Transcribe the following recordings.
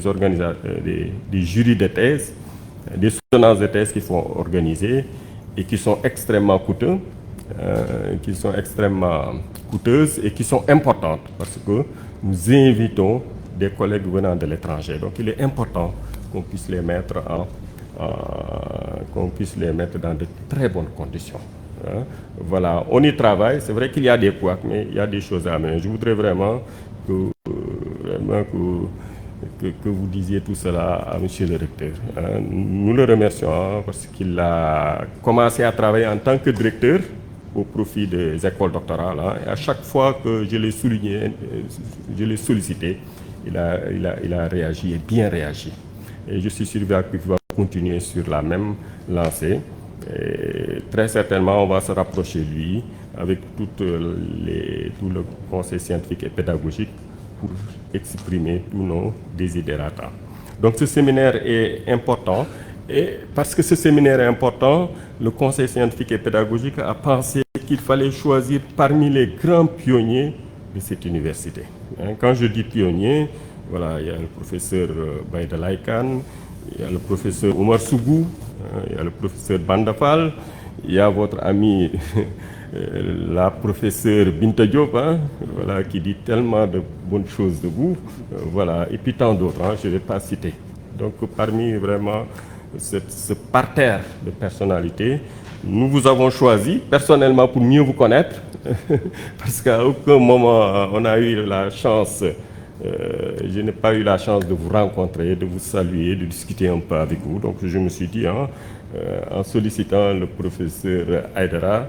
des jurys de thèse, des soutenances de thèse qui sont organisées et qui sont extrêmement coûteuses et qui sont importantes parce que nous invitons des collègues venant de l'étranger. Donc il est important qu'on puisse les mettre dans de très bonnes conditions. Voilà, on y travaille. C'est vrai qu'il y a des couacs, mais il y a des choses à mener. Je voudrais vraiment que vous disiez tout cela à monsieur le recteur. Nous le remercions parce qu'il a commencé à travailler en tant que directeur au profit des écoles doctorales. Et à chaque fois que je l'ai souligné, je l'ai sollicité, il a réagi et bien réagi. Et je suis sûr qu'il va continuer sur la même lancée. Et très certainement, on va se rapprocher de lui avec tout le conseil scientifique et pédagogique pour exprimer tous nos desiderata. Donc ce séminaire est important et parce que ce séminaire est important, le conseil scientifique et pédagogique a pensé qu'il fallait choisir parmi les grands pionniers de cette université. Quand je dis pionnier, voilà, il y a le professeur Baïda Laïkan, il y a le professeur Omar Sougou, il y a le professeur Bandafal, il y a votre ami la professeure Binta Diop, voilà, qui dit tellement de bonnes choses de vous, voilà, et puis tant d'autres, je ne vais pas citer. Donc parmi vraiment ce parterre de personnalités, nous vous avons choisi personnellement pour mieux vous connaître, parce qu'à aucun moment on a eu la chance, je n'ai pas eu la chance de vous rencontrer, de vous saluer, de discuter un peu avec vous. Donc je me suis dit, en sollicitant le professeur Aïdara,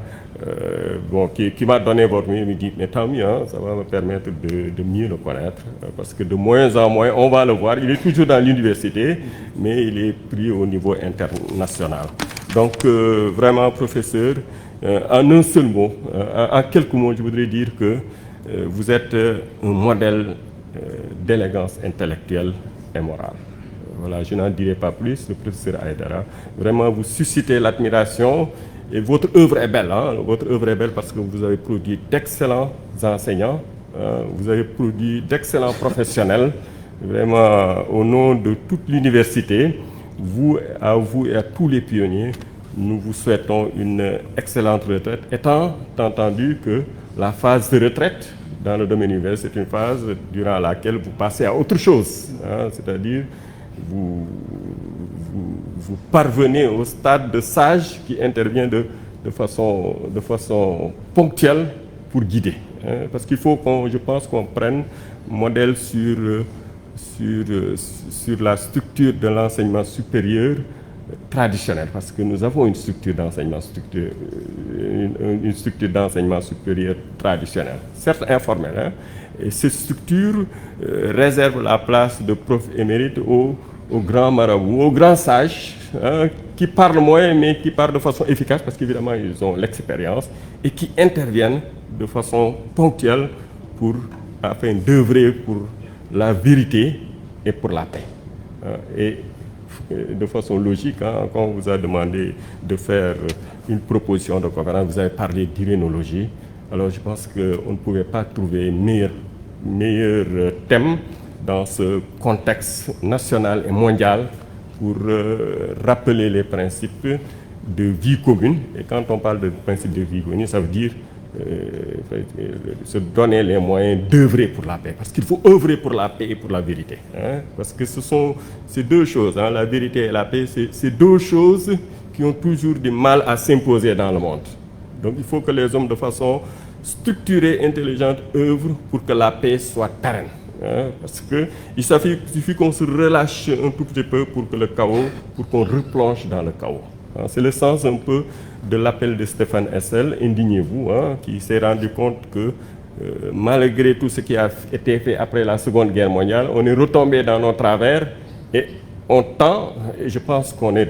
qui m'a donné votre mail, il me dit, mais tant mieux, ça va me permettre de mieux le connaître, parce que de moins en moins, on va le voir, il est toujours dans l'université, mais il est pris au niveau international. Donc vraiment, professeur, en un seul mot, en quelques mots, je voudrais dire que vous êtes un modèle d'élégance intellectuelle et morale. Voilà, je n'en dirai pas plus, le professeur Aïdara. Vraiment, vous suscitez l'admiration et votre œuvre est belle. Votre œuvre est belle parce que vous avez produit d'excellents enseignants, vous avez produit d'excellents professionnels. Vraiment, au nom de toute l'université, à vous et à tous les pionniers, nous vous souhaitons une excellente retraite, étant entendu que la phase de retraite dans le domaine universitaire, c'est une phase durant laquelle vous passez à autre chose, c'est-à-dire vous parvenez au stade de sage qui intervient de façon ponctuelle pour guider. Parce qu'il faut je pense qu'on prenne modèle sur la structure de l'enseignement supérieur traditionnel, parce que nous avons une structure d'enseignement supérieur traditionnelle, certes informelle, et cette structure réserve la place de prof émérite aux grands marabouts, aux grands sages, qui parlent moins mais qui parlent de façon efficace parce qu'évidemment ils ont l'expérience et qui interviennent de façon ponctuelle afin d'œuvrer pour la vérité et pour la paix. Et de façon logique, quand on vous a demandé de faire une proposition de conférence, vous avez parlé d'immunologie. Alors je pense qu'on ne pouvait pas trouver meilleur thème dans ce contexte national et mondial pour rappeler les principes de vie commune. Et quand on parle de principes de vie commune, ça veut dire se donner les moyens d'œuvrer pour la paix. Parce qu'il faut œuvrer pour la paix et pour la vérité. Parce que ce sont ces deux choses, la vérité et la paix, c'est deux choses qui ont toujours du mal à s'imposer dans le monde. Donc il faut que les hommes de façon structurée, intelligente, œuvrent pour que la paix soit pérenne. Parce qu'il suffit qu'on se relâche un tout petit peu pour qu'on replonge dans le chaos. C'est le sens un peu de l'appel de Stéphane Hessel, indignez-vous, qui s'est rendu compte que malgré tout ce qui a été fait après la Seconde Guerre mondiale, on est retombé dans nos travers et on tend, et je pense qu'on est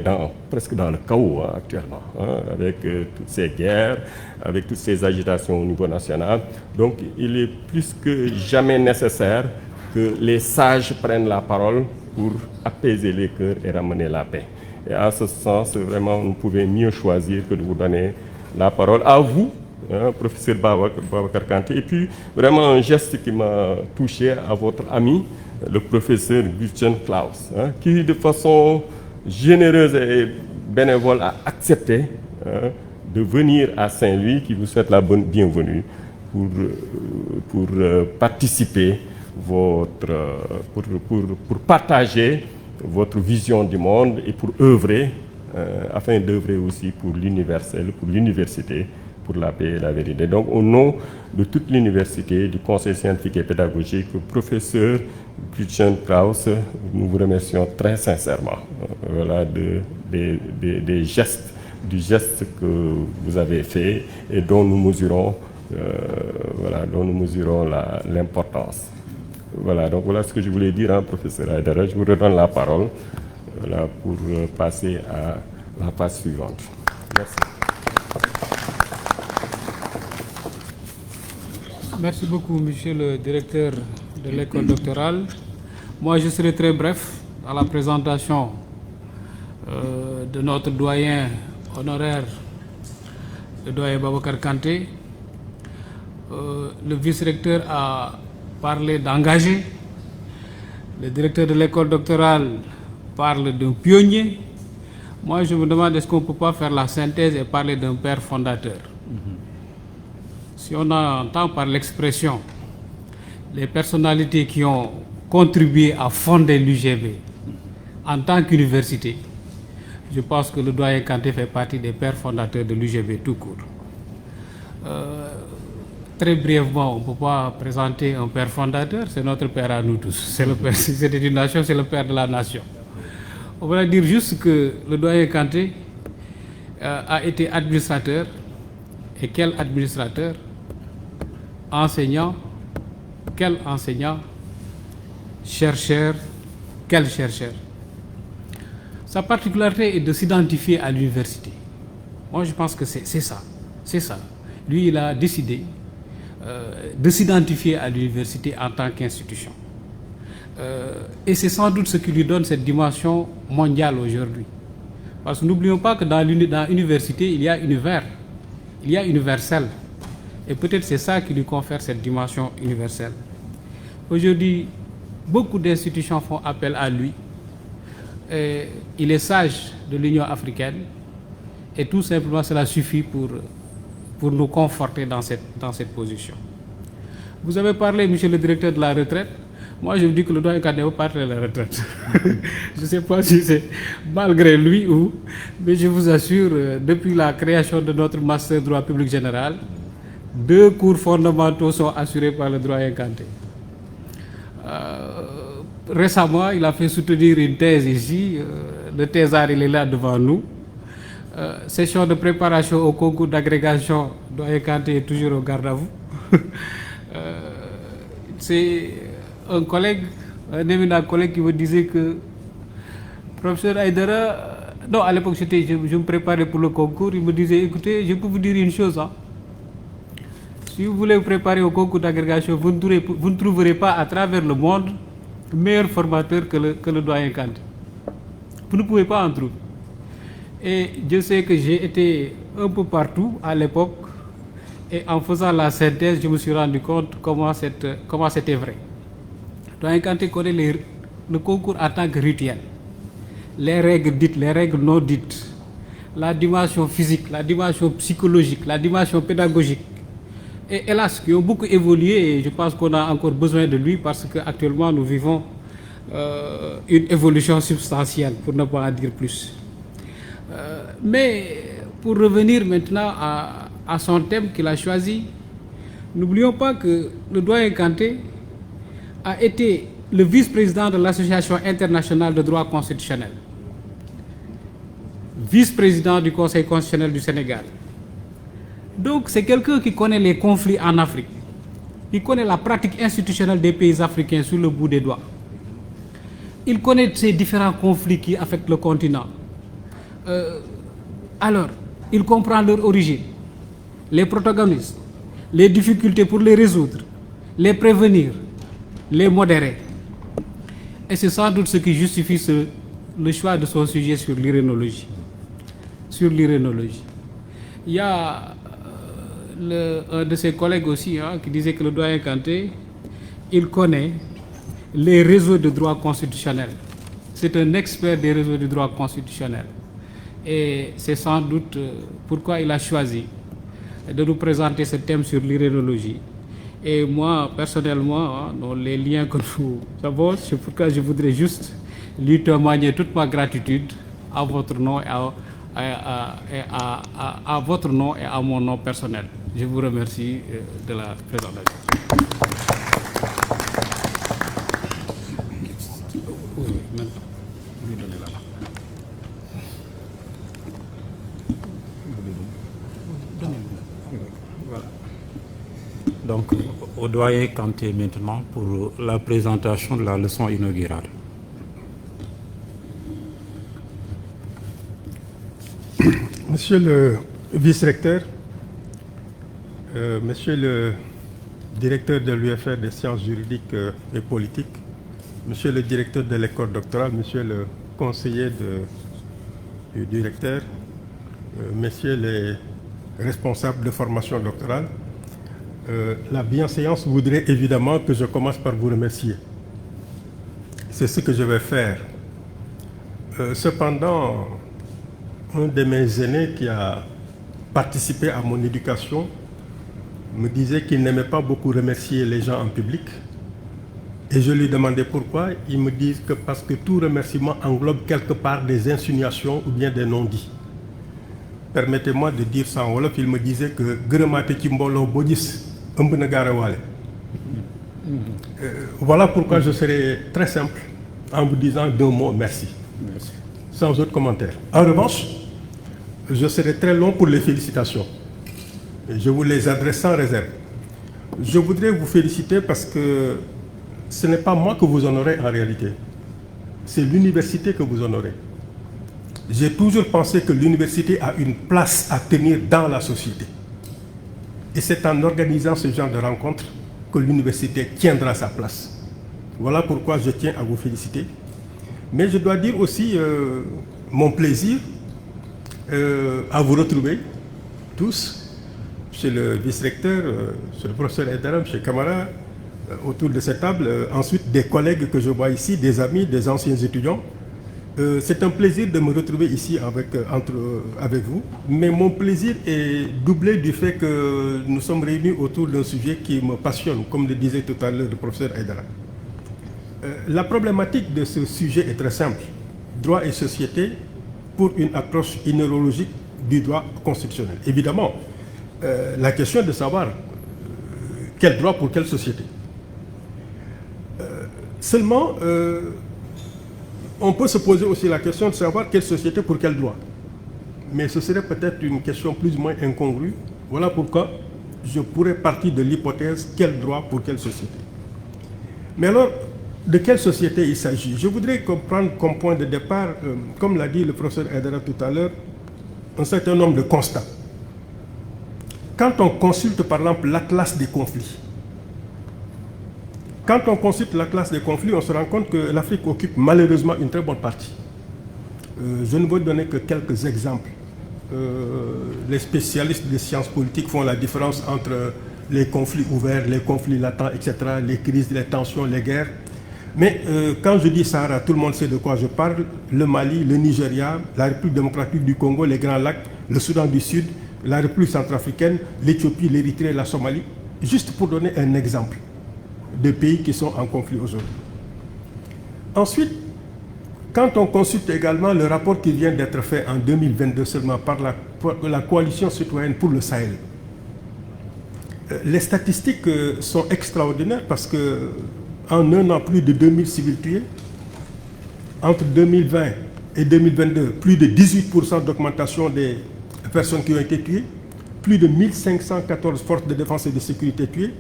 presque dans le chaos actuellement, avec toutes ces guerres, avec toutes ces agitations au niveau national. Donc il est plus que jamais nécessaire que les sages prennent la parole pour apaiser les cœurs et ramener la paix. Et à ce sens, vraiment, on ne pouvait mieux choisir que de vous donner la parole à vous, professeur Babacar Kanté. Et puis, vraiment, un geste qui m'a touché à votre ami, le professeur Gülcan Klaus, qui de façon généreuse et bénévole a accepté de venir à Saint-Louis, qui vous souhaite la bienvenue pour participer pour partager votre vision du monde et pour œuvrer, afin d'œuvrer aussi pour l'universel, pour l'université, pour la paix et la vérité. Donc, au nom de toute l'université, du conseil scientifique et pédagogique, professeur Gülcan Klaus, nous vous remercions très sincèrement des gestes, du geste que vous avez fait et dont nous mesurons, l'importance. Voilà, donc voilà ce que je voulais dire, professeur Aïdara. Je vous redonne la parole pour passer à la phase suivante. Merci. Merci beaucoup, monsieur le directeur de l'école doctorale. Moi, je serai très bref à la présentation de notre doyen honoraire, le doyen Babacar Kanté. Le vice-recteur a parlé d'engagé. Le directeur de l'école doctorale parle d'un pionnier. Moi, je me demande, est-ce qu'on ne peut pas faire la synthèse et parler d'un père fondateur? Si on entend par l'expression les personnalités qui ont contribué à fonder l'UGB en tant qu'université, je pense que le doyen Kanté fait partie des pères fondateurs de l'UGB tout court. Très brièvement, on ne peut pas présenter un père fondateur, c'est notre père à nous tous. C'est le père, si c'était une nation, c'est le père de la nation. On va dire juste que le doyen Kanté a été administrateur. Et quel administrateur? Enseignant, quel enseignant? Chercheur, quel chercheur? Sa particularité est de s'identifier à l'université. Moi, je pense que c'est ça. C'est ça. Lui, il a décidé de s'identifier à l'université en tant qu'institution. Et c'est sans doute ce qui lui donne cette dimension mondiale aujourd'hui. Parce que n'oublions pas que dans l'université, il y a univers, il y a universel. Et peut-être c'est ça qui lui confère cette dimension universelle. Aujourd'hui, beaucoup d'institutions font appel à lui. Et il est sage de l'Union africaine. Et tout simplement, cela suffit pour nous conforter dans cette position. Vous avez parlé, monsieur le directeur, de la retraite. Moi, je vous dis que le doyen Kanté va partir de la retraite. Je ne sais pas si c'est malgré lui ou... Mais je vous assure, depuis la création de notre master droit public général, 2 cours fondamentaux sont assurés par le doyen Kanté. Récemment, il a fait soutenir une thèse ici. Le thésard, il est là devant nous. Session de préparation au concours d'agrégation, doyen Kanté est toujours au garde à vous. C'est un collègue, un éminent collègue qui me disait que professeur Aïdara, non, à l'époque je me préparais pour le concours, il me disait, écoutez, je peux vous dire une chose, si vous voulez vous préparer au concours d'agrégation, vous ne trouverez pas à travers le monde meilleur formateur que le doyen Kanté. Vous ne pouvez pas en trouver. Et je sais que j'ai été un peu partout à l'époque, et en faisant la synthèse, je me suis rendu compte comment c'était vrai. Doyen Kanté connaît le concours en tant que rituel. Les règles dites, les règles non dites, la dimension physique, la dimension psychologique, la dimension pédagogique. Et hélas, qui ont beaucoup évolué, et je pense qu'on a encore besoin de lui parce qu'actuellement nous vivons une évolution substantielle, pour ne pas en dire plus. Mais pour revenir maintenant à son thème qu'il a choisi, n'oublions pas que le doyen Kanté a été le vice-président de l'Association internationale de droit constitutionnel, vice-président du Conseil constitutionnel du Sénégal. Donc c'est quelqu'un qui connaît les conflits en Afrique, qui connaît la pratique institutionnelle des pays africains sur le bout des doigts. Il connaît ces différents conflits qui affectent le continent. Alors, il comprend leur origine, les protagonistes, les difficultés pour les résoudre, les prévenir, les modérer. Et c'est sans doute ce qui justifie le choix de son sujet sur l'irénologie. Il y a un de ses collègues aussi qui disait que le doyen Kanté, il connaît les réseaux de droit constitutionnel. C'est un expert des réseaux de droit constitutionnel. Et c'est sans doute pourquoi il a choisi de nous présenter ce thème sur l'irrénologie. Et moi, personnellement, dans les liens que nous avons, c'est pourquoi je voudrais juste lui témoigner toute ma gratitude à votre nom et à votre nom et à mon nom personnel. Je vous remercie de la présentation. Donc, au doyen Kanté maintenant pour la présentation de la leçon inaugurale. Monsieur le vice-recteur, monsieur le directeur de l'UFR des sciences juridiques et politiques, monsieur le directeur de l'école doctorale, monsieur le conseiller du directeur, messieurs les responsables de formation doctorale, la bienséance voudrait évidemment que je commence par vous remercier. C'est ce que je vais faire. Cependant, un de mes aînés qui a participé à mon éducation me disait qu'il n'aimait pas beaucoup remercier les gens en public. Et je lui demandais pourquoi. Ils me disent que parce que tout remerciement englobe quelque part des insinuations ou bien des non-dits. Permettez-moi de dire ça en wolof. Il me disait que gërëmaate ci mbooloo boo gis ëmb na gaarawaale. Voilà pourquoi je serai très simple en vous disant deux mots merci. Merci. Sans autre commentaire. En revanche, je serai très long pour les félicitations. Je vous les adresse sans réserve. Je voudrais vous féliciter parce que ce n'est pas moi que vous honorez en réalité. C'est l'université que vous honorez. J'ai toujours pensé que l'université a une place à tenir dans la société. Et c'est en organisant ce genre de rencontres que l'université tiendra sa place. Voilà pourquoi je tiens à vous féliciter. Mais je dois dire aussi mon plaisir à vous retrouver tous, chez le vice-recteur, chez le professeur Aidara, chez Camara, autour de cette table. Ensuite, des collègues que je vois ici, des amis, des anciens étudiants. C'est un plaisir de me retrouver ici avec vous. Mais mon plaisir est doublé du fait que nous sommes réunis autour d'un sujet qui me passionne, comme le disait tout à l'heure le professeur Aidara. La problématique de ce sujet est très simple. Droit et société pour une approche inérologique du droit constitutionnel. Évidemment, la question est de savoir quel droit pour quelle société. Seulement, on peut se poser aussi la question de savoir quelle société pour quel droit. Mais ce serait peut-être une question plus ou moins incongrue. Voilà pourquoi je pourrais partir de l'hypothèse quel droit pour quelle société. Mais alors, de quelle société il s'agit? Je voudrais prendre comme point de départ, comme l'a dit le professeur Aidara tout à l'heure, un certain nombre de constats. Quand on consulte par exemple l'atlas des conflits, on se rend compte que l'Afrique occupe malheureusement une très bonne partie. Je ne veux donner que quelques exemples. Les spécialistes des sciences politiques font la différence entre les conflits ouverts, les conflits latents, etc., les crises, les tensions, les guerres. Mais quand je dis Sahara, tout le monde sait de quoi je parle. Le Mali, le Nigeria, la République démocratique du Congo, les Grands Lacs, le Soudan du Sud, la République centrafricaine, l'Éthiopie, l'Érythrée, la Somalie. Juste pour donner un exemple de pays qui sont en conflit aujourd'hui. Ensuite, quand on consulte également le rapport qui vient d'être fait en 2022 seulement par la coalition citoyenne pour le Sahel, les statistiques sont extraordinaires parce que en un an, plus de 2000 civils tués. Entre 2020 et 2022, plus de 18% d'augmentation des personnes qui ont été tuées. Plus de 1514 forces de défense et de sécurité tuées.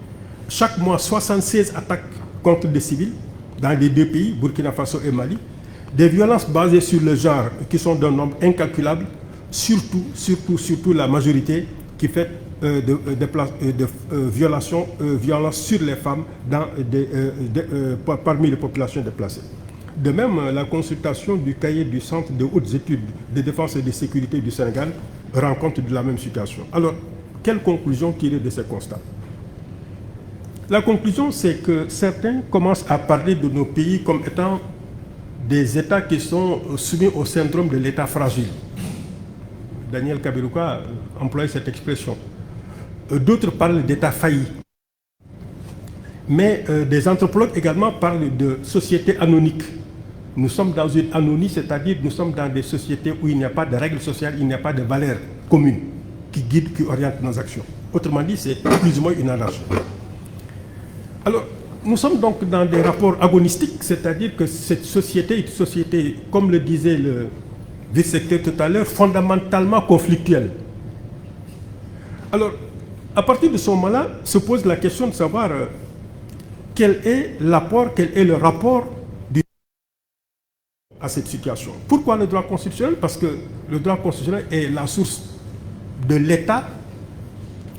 Chaque mois, 76 attaques contre des civils dans les deux pays, Burkina Faso et Mali. Des violences basées sur le genre qui sont d'un nombre incalculable. Surtout la majorité qui fait violences sur les femmes parmi les populations déplacées. De même, la consultation du cahier du Centre de hautes études de défense et de sécurité du Sénégal rend compte de la même situation. Alors, quelle conclusion tirer de ces constats? La conclusion, c'est que certains commencent à parler de nos pays comme étant des États qui sont soumis au syndrome de l'État fragile. Daniel Kaberuka emploie cette expression. D'autres parlent d'État failli. Mais des anthropologues également parlent de société anonique. Nous sommes dans une anonie, c'est-à-dire nous sommes dans des sociétés où il n'y a pas de règles sociales, il n'y a pas de valeurs communes qui guident, qui orientent nos actions. Autrement dit, c'est plus ou moins une anarchie. Alors, nous sommes donc dans des rapports agonistiques, c'est-à-dire que cette société est une société, comme le disait le vice-secrétaire tout à l'heure, fondamentalement conflictuelle. Alors, à partir de ce moment-là, se pose la question de savoir quel est l'apport, quel est le rapport à cette situation. Pourquoi le droit constitutionnel? Parce que le droit constitutionnel est la source de l'État,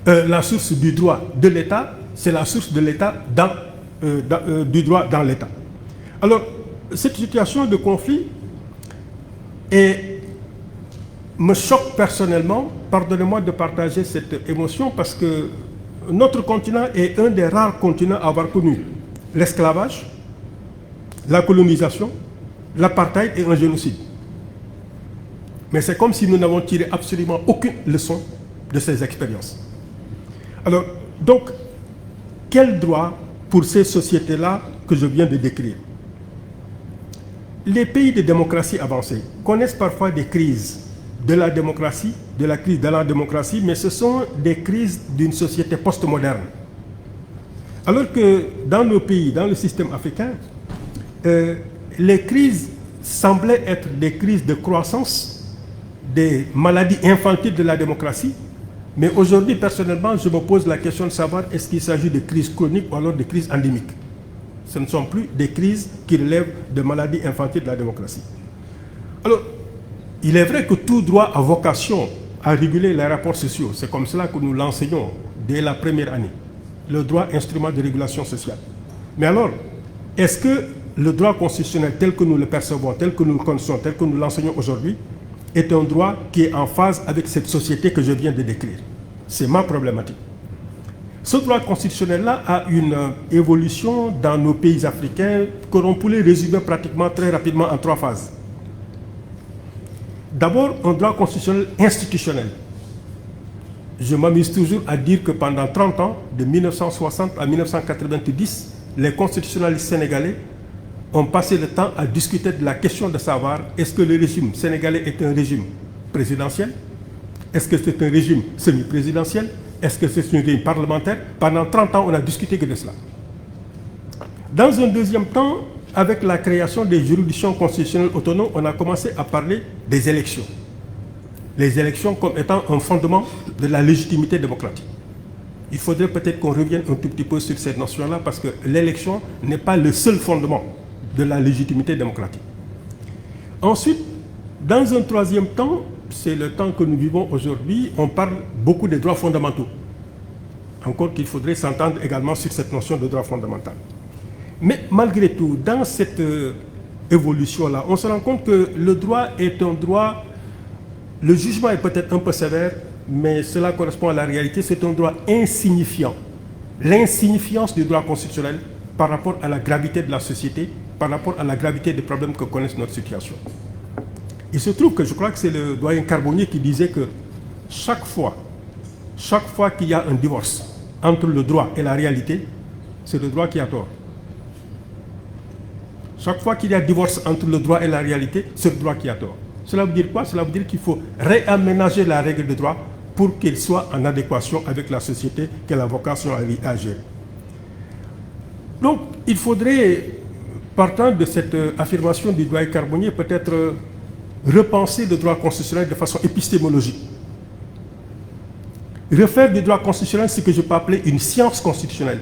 la source du droit de l'État, c'est la source de l'État du droit dans l'État. Alors, cette situation de conflit me choque personnellement. Pardonnez-moi de partager cette émotion parce que notre continent est un des rares continents à avoir connu l'esclavage, la colonisation, l'apartheid et un génocide. Mais c'est comme si nous n'avons tiré absolument aucune leçon de ces expériences. Alors, donc, quel droit pour ces sociétés-là que je viens de décrire? Les pays de démocratie avancée connaissent parfois des crises de la démocratie, de la crise de la démocratie, mais ce sont des crises d'une société postmoderne. Alors que dans nos pays, dans le système africain, les crises semblaient être des crises de croissance, des maladies infantiles de la démocratie. Mais aujourd'hui, personnellement, je me pose la question de savoir est-ce qu'il s'agit de crises chroniques ou alors de crises endémiques. Ce ne sont plus des crises qui relèvent de maladies infantiles de la démocratie. Alors, il est vrai que tout droit a vocation à réguler les rapports sociaux. C'est comme cela que nous l'enseignons dès la première année. Le droit, instrument de régulation sociale. Mais alors, est-ce que le droit constitutionnel tel que nous le percevons, tel que nous le connaissons, tel que nous l'enseignons aujourd'hui, est un droit qui est en phase avec cette société que je viens de décrire? C'est ma problématique. Ce droit constitutionnel-là a une évolution dans nos pays africains que l'on pourrait résumer pratiquement très rapidement en 3 phases. D'abord, un droit constitutionnel institutionnel. Je m'amuse toujours à dire que pendant 30 ans, de 1960 à 1990, les constitutionnalistes sénégalais ont passé le temps à discuter de la question de savoir est-ce que le régime sénégalais est un régime présidentiel? Est-ce que c'est un régime semi-présidentiel? Est-ce que c'est un régime parlementaire? Pendant 30 ans, on a discuté que de cela. Dans un deuxième temps, avec la création des juridictions constitutionnelles autonomes, on a commencé à parler des élections. Les élections comme étant un fondement de la légitimité démocratique. Il faudrait peut-être qu'on revienne un tout petit peu sur cette notion-là parce que l'élection n'est pas le seul fondement de la légitimité démocratique. Ensuite, dans un troisième temps, c'est le temps que nous vivons aujourd'hui, on parle beaucoup des droits fondamentaux. Encore qu'il faudrait s'entendre également sur cette notion de droit fondamental. Mais malgré tout, dans cette évolution-là, on se rend compte que le droit est un droit, le jugement est peut-être un peu sévère, mais cela correspond à la réalité, c'est un droit insignifiant. L'insignifiance du droit constitutionnel par rapport à la gravité de la société, par rapport à la gravité des problèmes que connaissent notre situation. Il se trouve que je crois que c'est le doyen Carbonnier qui disait que chaque fois qu'il y a un divorce entre le droit et la réalité, c'est le droit qui a tort. Chaque fois qu'il y a divorce entre le droit et la réalité, c'est le droit qui a tort. Cela veut dire quoi? Cela veut dire qu'il faut réaménager la règle de droit pour qu'elle soit en adéquation avec la société qu'elle a vocation à gérer. Donc, il faudrait, partant de cette affirmation du doyen Carbonnier, peut-être repenser le droit constitutionnel de façon épistémologique. Refaire du droit constitutionnel ce que je peux appeler une science constitutionnelle.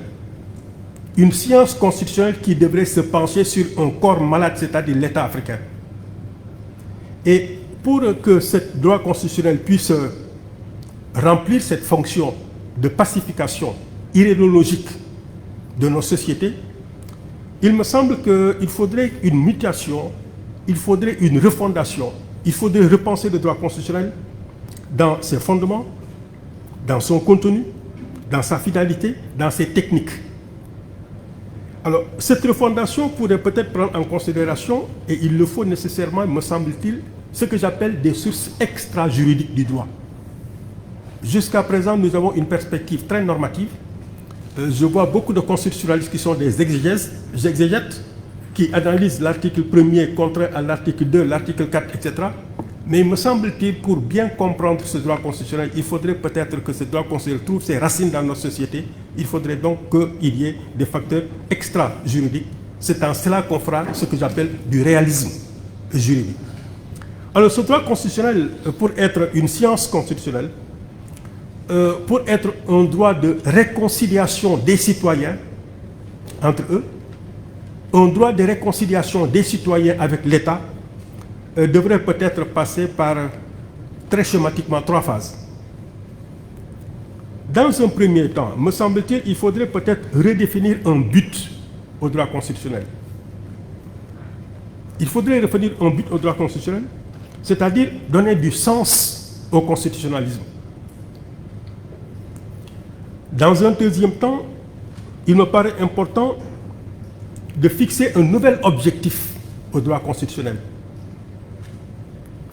Une science constitutionnelle qui devrait se pencher sur un corps malade, c'est-à-dire l'État africain. Et pour que ce droit constitutionnel puisse remplir cette fonction de pacification idéologique de nos sociétés, il me semble qu'il faudrait une mutation, il faudrait une refondation, il faudrait repenser le droit constitutionnel dans ses fondements, dans son contenu, dans sa finalité, dans ses techniques. Alors, cette refondation pourrait peut-être prendre en considération, et il le faut nécessairement, me semble-t-il, ce que j'appelle des sources extra-juridiques du droit. Jusqu'à présent, nous avons une perspective très normative. Je vois beaucoup de constitutionnalistes qui sont des exégètes, qui analysent l'article 1er contraint à l'article 2, l'article 4, etc. Mais il me semble-t-il, pour bien comprendre ce droit constitutionnel, il faudrait peut-être que ce droit constitutionnel trouve ses racines dans notre société. Il faudrait donc qu'il y ait des facteurs extra-juridiques. C'est en cela qu'on fera ce que j'appelle du réalisme juridique. Alors ce droit constitutionnel, pour être une science constitutionnelle, pour être un droit de réconciliation des citoyens entre eux, un droit de réconciliation des citoyens avec l'État, devrait peut-être passer par, très schématiquement, 3 phases. Dans un premier temps, me semble-t-il, il faudrait peut-être redéfinir un but au droit constitutionnel. Il faudrait redéfinir un but au droit constitutionnel, c'est-à-dire donner du sens au constitutionnalisme. Dans un deuxième temps, il me paraît important de fixer un nouvel objectif au droit constitutionnel.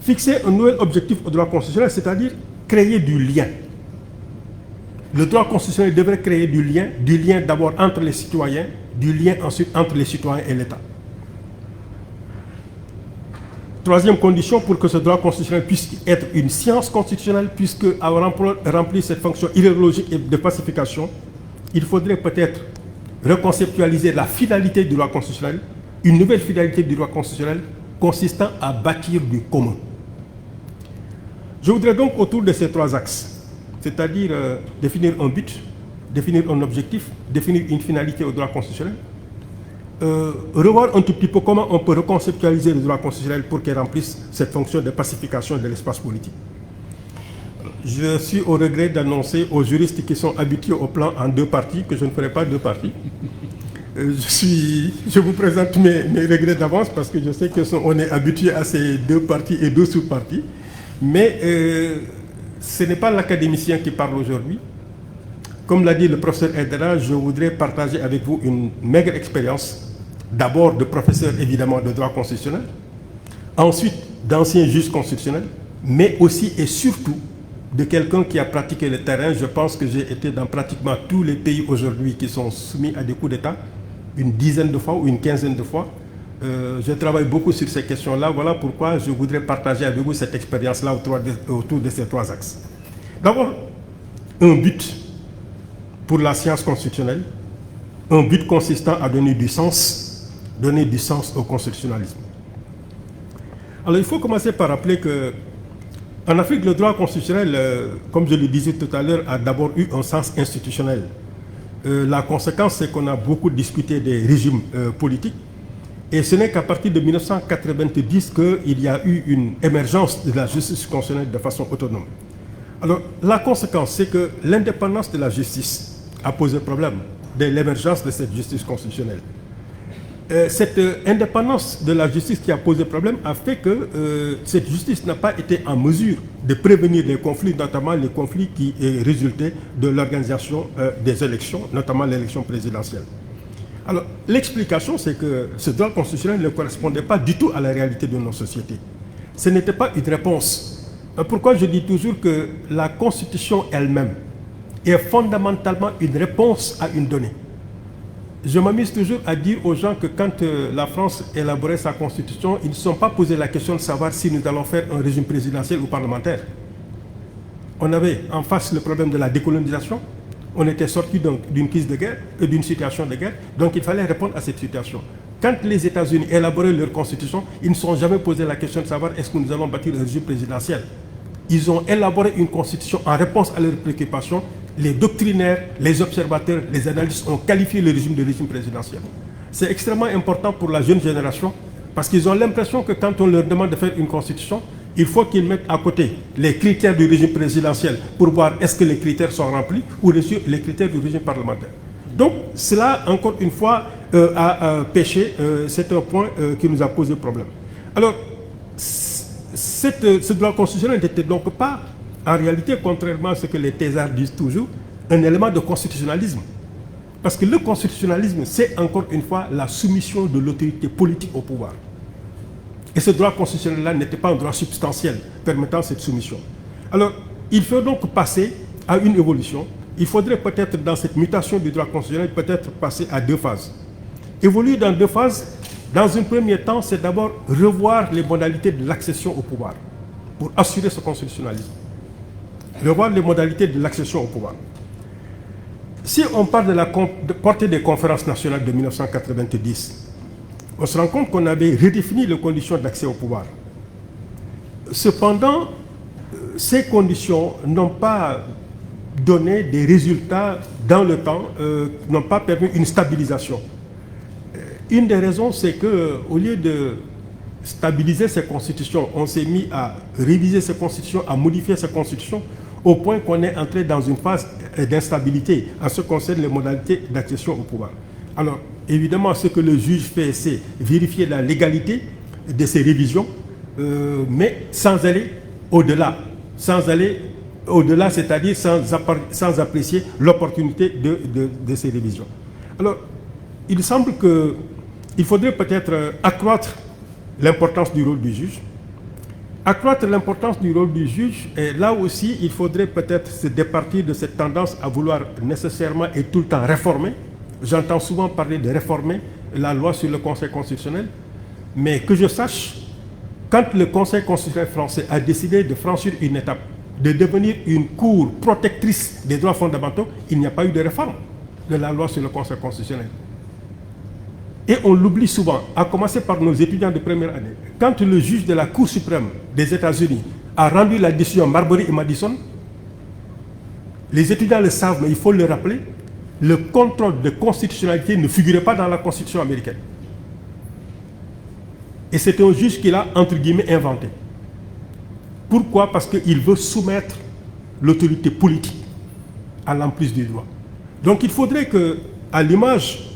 Fixer un nouvel objectif au droit constitutionnel, c'est-à-dire créer du lien. Le droit constitutionnel devrait créer du lien d'abord entre les citoyens, du lien ensuite entre les citoyens et l'État. Troisième condition pour que ce droit constitutionnel puisse être une science constitutionnelle, puisque à remplir cette fonction idéologique et de pacification, il faudrait peut-être reconceptualiser la finalité du droit constitutionnel, une nouvelle finalité du droit constitutionnel consistant à bâtir du commun. Je voudrais donc, autour de ces 3 axes, c'est-à-dire définir un but, définir un objectif, définir une finalité au droit constitutionnel, revoir un tout petit peu comment on peut reconceptualiser le droit constitutionnel pour qu'il remplisse cette fonction de pacification de l'espace politique. Je suis au regret d'annoncer aux juristes qui sont habitués au plan en 2 parties que je ne ferai pas 2 parties. Je vous présente mes regrets d'avance parce que je sais qu'on est habitué à ces 2 parties et 2 sous-parties. Mais ce n'est pas l'académicien qui parle aujourd'hui. Comme l'a dit le professeur Edera, je voudrais partager avec vous une maigre expérience, d'abord de professeur évidemment de droit constitutionnel, ensuite d'ancien juge constitutionnel, mais aussi et surtout de quelqu'un qui a pratiqué le terrain. Je pense que j'ai été dans pratiquement tous les pays aujourd'hui qui sont soumis à des coups d'État, une dizaine de fois ou une quinzaine de fois. Je travaille beaucoup sur ces questions-là. Voilà pourquoi je voudrais partager avec vous cette expérience-là autour de ces 3 axes. D'abord, un but pour la science constitutionnelle, un but consistant à donner du sens au constitutionnalisme. Alors il faut commencer par rappeler que en Afrique, le droit constitutionnel, comme je le disais tout à l'heure, a d'abord eu un sens institutionnel. La conséquence, c'est qu'on a beaucoup discuté des régimes politiques. Et ce n'est qu'à partir de 1990 qu'il y a eu une émergence de la justice constitutionnelle de façon autonome. Alors, la conséquence, c'est que l'indépendance de la justice a posé problème dès l'émergence de cette justice constitutionnelle. Cette indépendance de la justice qui a posé problème a fait que cette justice n'a pas été en mesure de prévenir les conflits, notamment les conflits qui résultaient de l'organisation des élections, notamment l'élection présidentielle. Alors, l'explication, c'est que ce droit constitutionnel ne correspondait pas du tout à la réalité de nos sociétés. Ce n'était pas une réponse. Pourquoi je dis toujours que la Constitution elle-même est fondamentalement une réponse à une donnée. Je m'amuse toujours à dire aux gens que quand la France élaborait sa constitution, ils ne se sont pas posé la question de savoir si nous allons faire un régime présidentiel ou parlementaire. On avait en face le problème de la décolonisation. On était sorti d'une crise de guerre, d'une situation de guerre, donc il fallait répondre à cette situation. Quand les États-Unis élaboraient leur constitution, ils ne se sont jamais posé la question de savoir est-ce que nous allons bâtir un régime présidentiel. Ils ont élaboré une constitution en réponse à leurs préoccupations. Les doctrinaires, les observateurs, les analystes ont qualifié le régime de régime présidentiel. C'est extrêmement important pour la jeune génération parce qu'ils ont l'impression que quand on leur demande de faire une constitution, il faut qu'ils mettent à côté les critères du régime présidentiel pour voir est-ce que les critères sont remplis ou les critères du régime parlementaire. Donc cela, encore une fois, a péché. C'est un point qui nous a posé problème. Alors, ce droit constitutionnel n'était donc pas, en réalité, contrairement à ce que les thésards disent toujours, un élément de constitutionnalisme. Parce que le constitutionnalisme, c'est encore une fois la soumission de l'autorité politique au pouvoir. Et ce droit constitutionnel-là n'était pas un droit substantiel permettant cette soumission. Alors, il faut donc passer à une évolution. Il faudrait peut-être, dans cette mutation du droit constitutionnel, peut-être passer à 2 phases. Évoluer dans 2 phases, dans un premier temps, c'est d'abord revoir les modalités de l'accession au pouvoir pour assurer ce constitutionnalisme. Revoir les modalités de l'accession au pouvoir. Si on parle de la portée des conférences nationales de 1990, on se rend compte qu'on avait redéfini les conditions d'accès au pouvoir. Cependant, ces conditions n'ont pas donné des résultats dans le temps, n'ont pas permis une stabilisation. Une des raisons, c'est qu'au lieu de stabiliser ces constitutions, on s'est mis à réviser ces constitutions, à modifier ces constitutions, au point qu'on est entré dans une phase d'instabilité en ce qui concerne les modalités d'accession au pouvoir. Alors, évidemment, ce que le juge fait, c'est vérifier la légalité de ces révisions, mais sans aller au-delà. Sans aller au-delà, c'est-à-dire sans apprécier l'opportunité de ces révisions. Alors, il semble qu'il faudrait peut-être accroître l'importance du rôle du juge. Accroître l'importance du rôle du juge, et là aussi, il faudrait peut-être se départir de cette tendance à vouloir nécessairement et tout le temps réformer. J'entends souvent parler de réformer la loi sur le Conseil constitutionnel, mais que je sache, quand le Conseil constitutionnel français a décidé de franchir une étape, de devenir une cour protectrice des droits fondamentaux, il n'y a pas eu de réforme de la loi sur le Conseil constitutionnel. Et on l'oublie souvent, à commencer par nos étudiants de première année. Quand le juge de la Cour suprême des États-Unis a rendu la décision Marbury et Madison, les étudiants le savent, mais il faut le rappeler, le contrôle de constitutionnalité ne figurait pas dans la Constitution américaine. Et c'est un juge qui l'a, entre guillemets, inventé. Pourquoi? Parce qu'il veut soumettre l'autorité politique à l'emprise du droit. Donc il faudrait que, à l'image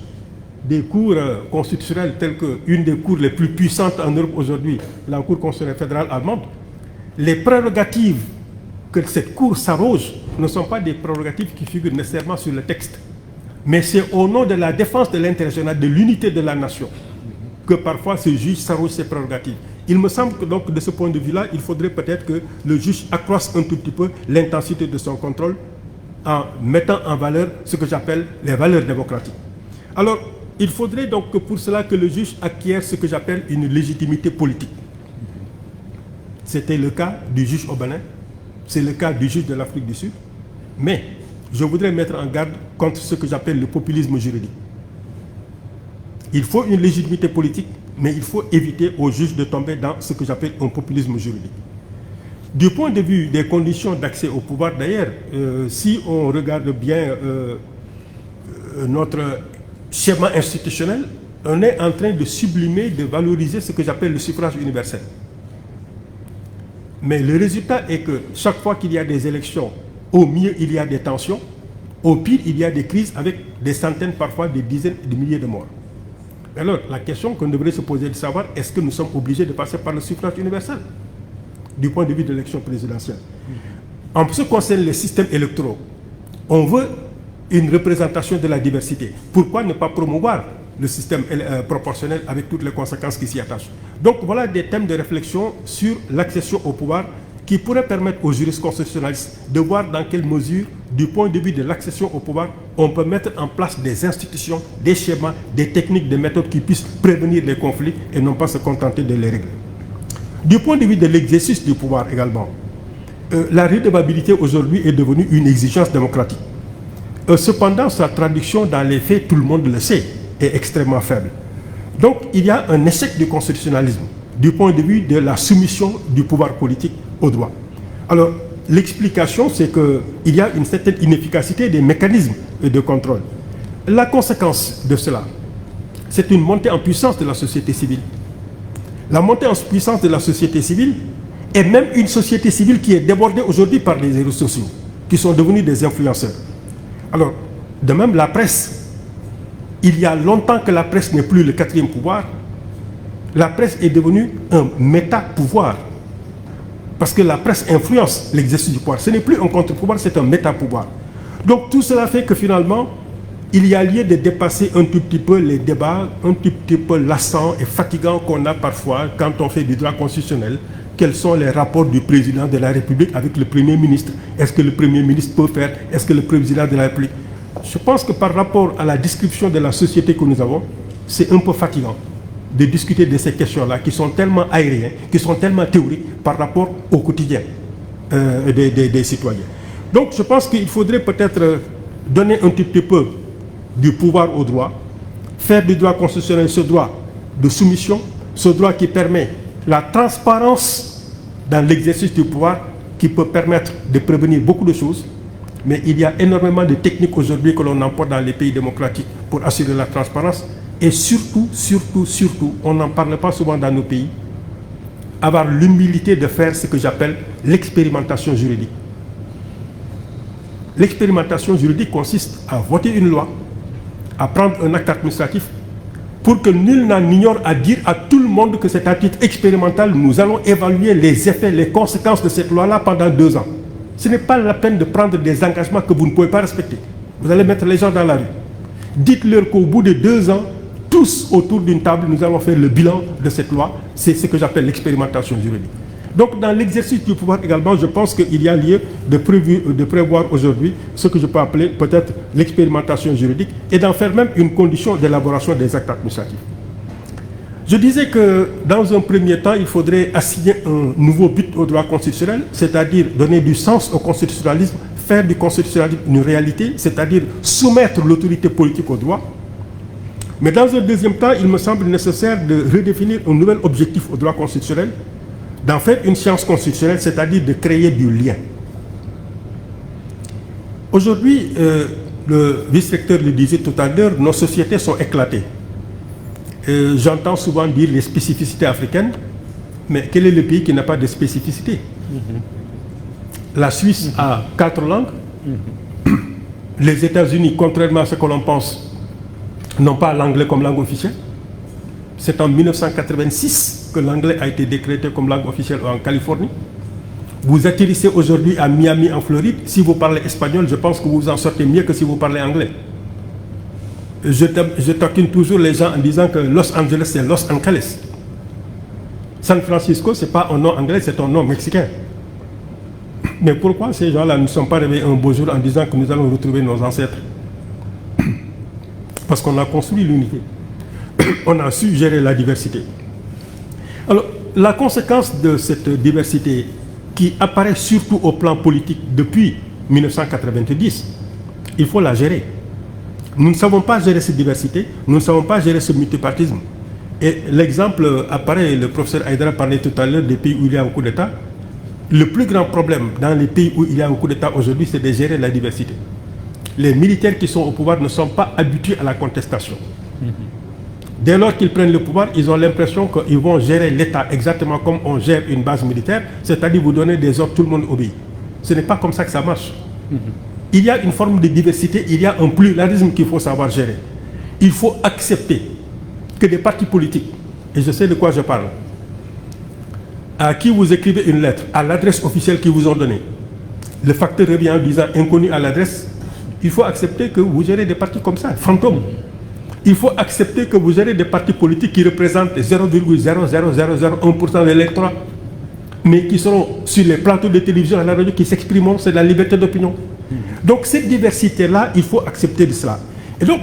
des cours constitutionnels telles qu'une des cours les plus puissantes en Europe aujourd'hui, la Cour constitutionnelle fédérale allemande, les prérogatives que cette cour s'arroge ne sont pas des prérogatives qui figurent nécessairement sur le texte. Mais c'est au nom de la défense de l'intérêt général, de l'unité de la nation, que parfois ce juge s'arroge ses prérogatives. Il me semble que donc de ce point de vue-là, il faudrait peut-être que le juge accroisse un tout petit peu l'intensité de son contrôle en mettant en valeur ce que j'appelle les valeurs démocratiques. Alors, il faudrait donc que pour cela que le juge acquiert ce que j'appelle une légitimité politique. C'était le cas du juge au Bénin, c'est le cas du juge de l'Afrique du Sud, mais je voudrais mettre en garde contre ce que j'appelle le populisme juridique. Il faut une légitimité politique, mais il faut éviter aux juges de tomber dans ce que j'appelle un populisme juridique. Du point de vue des conditions d'accès au pouvoir, d'ailleurs, si on regarde bien notre schéma institutionnel, on est en train de sublimer, de valoriser ce que j'appelle le suffrage universel. Mais le résultat est que chaque fois qu'il y a des élections, au mieux il y a des tensions, au pire il y a des crises avec des centaines, parfois des dizaines de milliers de morts. Alors la question qu'on devrait se poser est de savoir, est-ce que nous sommes obligés de passer par le suffrage universel du point de vue de l'élection présidentielle? En ce qui concerne les systèmes électoraux, on veut une représentation de la diversité. Pourquoi ne pas promouvoir le système proportionnel avec toutes les conséquences qui s'y attachent? Donc voilà des thèmes de réflexion sur l'accession au pouvoir qui pourraient permettre aux juristes constitutionnalistes de voir dans quelle mesure, du point de vue de l'accession au pouvoir, on peut mettre en place des institutions, des schémas, des techniques, des méthodes qui puissent prévenir les conflits et non pas se contenter de les régler. Du point de vue de l'exercice du pouvoir également, la redevabilité aujourd'hui est devenue une exigence démocratique. Cependant, sa traduction dans les faits, tout le monde le sait, est extrêmement faible. Donc, il y a un échec du constitutionnalisme du point de vue de la soumission du pouvoir politique au droit. Alors, l'explication, c'est qu'il y a une certaine inefficacité des mécanismes de contrôle. La conséquence de cela, c'est une montée en puissance de la société civile. La montée en puissance de la société civile est même une société civile qui est débordée aujourd'hui par les réseaux sociaux, qui sont devenus des influenceurs. Alors, de même, la presse, il y a longtemps que la presse n'est plus le quatrième pouvoir. La presse est devenue un méta-pouvoir. Parce que la presse influence l'exercice du pouvoir. Ce n'est plus un contre-pouvoir, c'est un méta-pouvoir. Donc tout cela fait que finalement, il y a lieu de dépasser un tout petit peu les débats, un tout petit peu lassants et fatigants qu'on a parfois quand on fait du droit constitutionnel. Quels sont les rapports du président de la République avec le Premier ministre? Est-ce que le Premier ministre peut faire? Est-ce que le président de la République? Je pense que par rapport à la description de la société que nous avons, c'est un peu fatigant de discuter de ces questions-là qui sont tellement aériennes, qui sont tellement théoriques par rapport au quotidien des citoyens. Donc je pense qu'il faudrait peut-être donner un tout petit peu du pouvoir au droit, faire du droit constitutionnel ce droit de soumission, ce droit qui permet la transparence dans l'exercice du pouvoir, qui peut permettre de prévenir beaucoup de choses. Mais il y a énormément de techniques aujourd'hui que l'on emporte dans les pays démocratiques pour assurer la transparence. Et surtout, on n'en parle pas souvent dans nos pays, avoir l'humilité de faire ce que j'appelle l'expérimentation juridique. L'expérimentation juridique consiste à voter une loi, à prendre un acte administratif, pour que nul n'en ignore, à dire à tout le monde que c'est à titre expérimental, nous allons évaluer les effets, les conséquences de cette loi-là pendant 2 ans. Ce n'est pas la peine de prendre des engagements que vous ne pouvez pas respecter. Vous allez mettre les gens dans la rue. Dites-leur qu'au bout de 2 ans, tous autour d'une table, nous allons faire le bilan de cette loi. C'est ce que j'appelle l'expérimentation juridique. Donc, dans l'exercice du pouvoir également, je pense qu'il y a lieu de prévoir aujourd'hui ce que je peux appeler peut-être l'expérimentation juridique et d'en faire même une condition d'élaboration des actes administratifs. Je disais que dans un premier temps, il faudrait assigner un nouveau but au droit constitutionnel, c'est-à-dire donner du sens au constitutionnalisme, faire du constitutionnalisme une réalité, c'est-à-dire soumettre l'autorité politique au droit. Mais dans un deuxième temps, il me semble nécessaire de redéfinir un nouvel objectif au droit constitutionnel, d'en faire une science constitutionnelle, c'est-à-dire de créer du lien. Aujourd'hui, le vice-recteur le disait tout à l'heure, nos sociétés sont éclatées. J'entends souvent dire les spécificités africaines, mais quel est le pays qui n'a pas de spécificité? La Suisse a 4 langues. Les États-Unis, contrairement à ce que l'on pense, n'ont pas l'anglais comme langue officielle. C'est en 1986 que l'anglais a été décrété comme langue officielle en Californie. Vous atterrissez aujourd'hui à Miami, en Floride. Si vous parlez espagnol, je pense que vous en sortez mieux que si vous parlez anglais. Je taquine toujours les gens en disant que Los Angeles, c'est Los Angeles. San Francisco, ce n'est pas un nom anglais, c'est un nom mexicain. Mais pourquoi ces gens-là ne sont pas réveillés un beau jour en disant que nous allons retrouver nos ancêtres? Parce qu'on a construit l'unité. On a su gérer la diversité. Alors, la conséquence de cette diversité qui apparaît surtout au plan politique depuis 1990, il faut la gérer. Nous ne savons pas gérer cette diversité, nous ne savons pas gérer ce multipartisme. Et l'exemple apparaît, le professeur Haïdara parlait tout à l'heure des pays où il y a un coup d'État. Le plus grand problème dans les pays où il y a un coup d'État aujourd'hui, c'est de gérer la diversité. Les militaires qui sont au pouvoir ne sont pas habitués à la contestation. Dès lors qu'ils prennent le pouvoir, ils ont l'impression qu'ils vont gérer l'État exactement comme on gère une base militaire, c'est-à-dire vous donnez des ordres, tout le monde obéit. Ce n'est pas comme ça que ça marche. Il y a une forme de diversité, il y a un pluralisme qu'il faut savoir gérer. Il faut accepter que des partis politiques, et je sais de quoi je parle, à qui vous écrivez une lettre, à l'adresse officielle qu'ils vous ont donnée, le facteur revient en disant inconnu à l'adresse, il faut accepter que vous gérez des partis comme ça, fantômes. Il faut accepter que vous gérez des partis politiques qui représentent 0,00001% de l'électorat, mais qui seront sur les plateaux de télévision, à la radio, qui s'exprimeront, c'est la liberté d'opinion. Donc cette diversité-là, il faut accepter de cela. Et donc,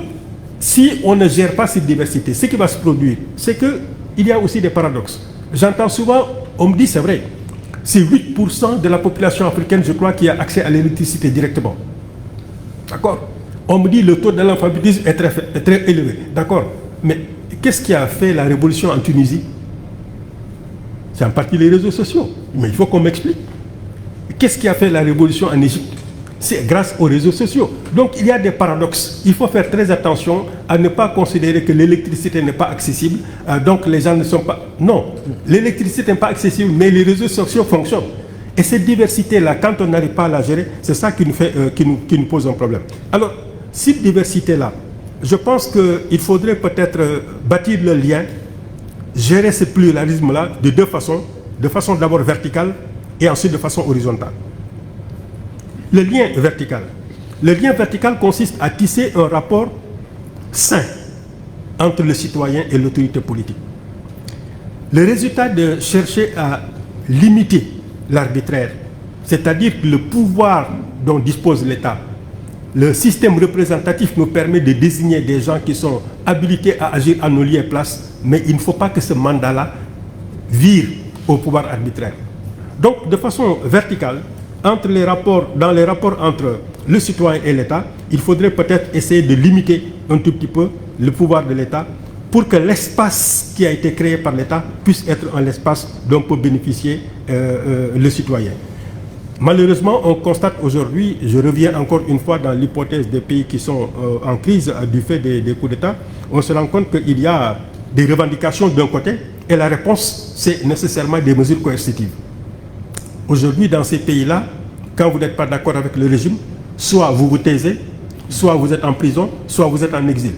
si on ne gère pas cette diversité, ce qui va se produire, c'est qu'il y a aussi des paradoxes. J'entends souvent, on me dit, c'est vrai, c'est 8% de la population africaine, je crois, qui a accès à l'électricité directement. D'accord? On me dit le taux de l'alphabétisme est très élevé. D'accord? Mais qu'est-ce qui a fait la révolution en Tunisie? C'est en partie les réseaux sociaux. Mais il faut qu'on m'explique. Qu'est-ce qui a fait la révolution en Égypte? C'est grâce aux réseaux sociaux. Donc il y a des paradoxes. Il faut faire très attention à ne pas considérer que l'électricité n'est pas accessible. Donc les gens ne sont pas... Non, l'électricité n'est pas accessible, mais les réseaux sociaux fonctionnent. Et cette diversité-là, quand on n'arrive pas à la gérer, c'est ça qui nous pose un problème. Alors, cette diversité-là, je pense qu'il faudrait peut-être bâtir le lien, gérer ce pluralisme-là de 2 façons. De façon d'abord verticale et ensuite de façon horizontale. Le lien vertical. Le lien vertical consiste à tisser un rapport sain entre le citoyen et l'autorité politique. Le résultat de chercher à limiter l'arbitraire, c'est-à-dire que le pouvoir dont dispose l'État, le système représentatif nous permet de désigner des gens qui sont habilités à agir à nos lieux et places, mais il ne faut pas que ce mandat-là vire au pouvoir arbitraire. Donc, de façon verticale, dans les rapports entre le citoyen et l'État, il faudrait peut-être essayer de limiter un tout petit peu le pouvoir de l'État pour que l'espace qui a été créé par l'État puisse être un espace dont peut bénéficier le citoyen. Malheureusement, on constate aujourd'hui, je reviens encore une fois dans l'hypothèse des pays qui sont en crise du fait des coups d'État, on se rend compte qu'il y a des revendications d'un côté et la réponse, c'est nécessairement des mesures coercitives. Aujourd'hui, dans ces pays-là, quand vous n'êtes pas d'accord avec le régime, soit vous vous taisez, soit vous êtes en prison, soit vous êtes en exil.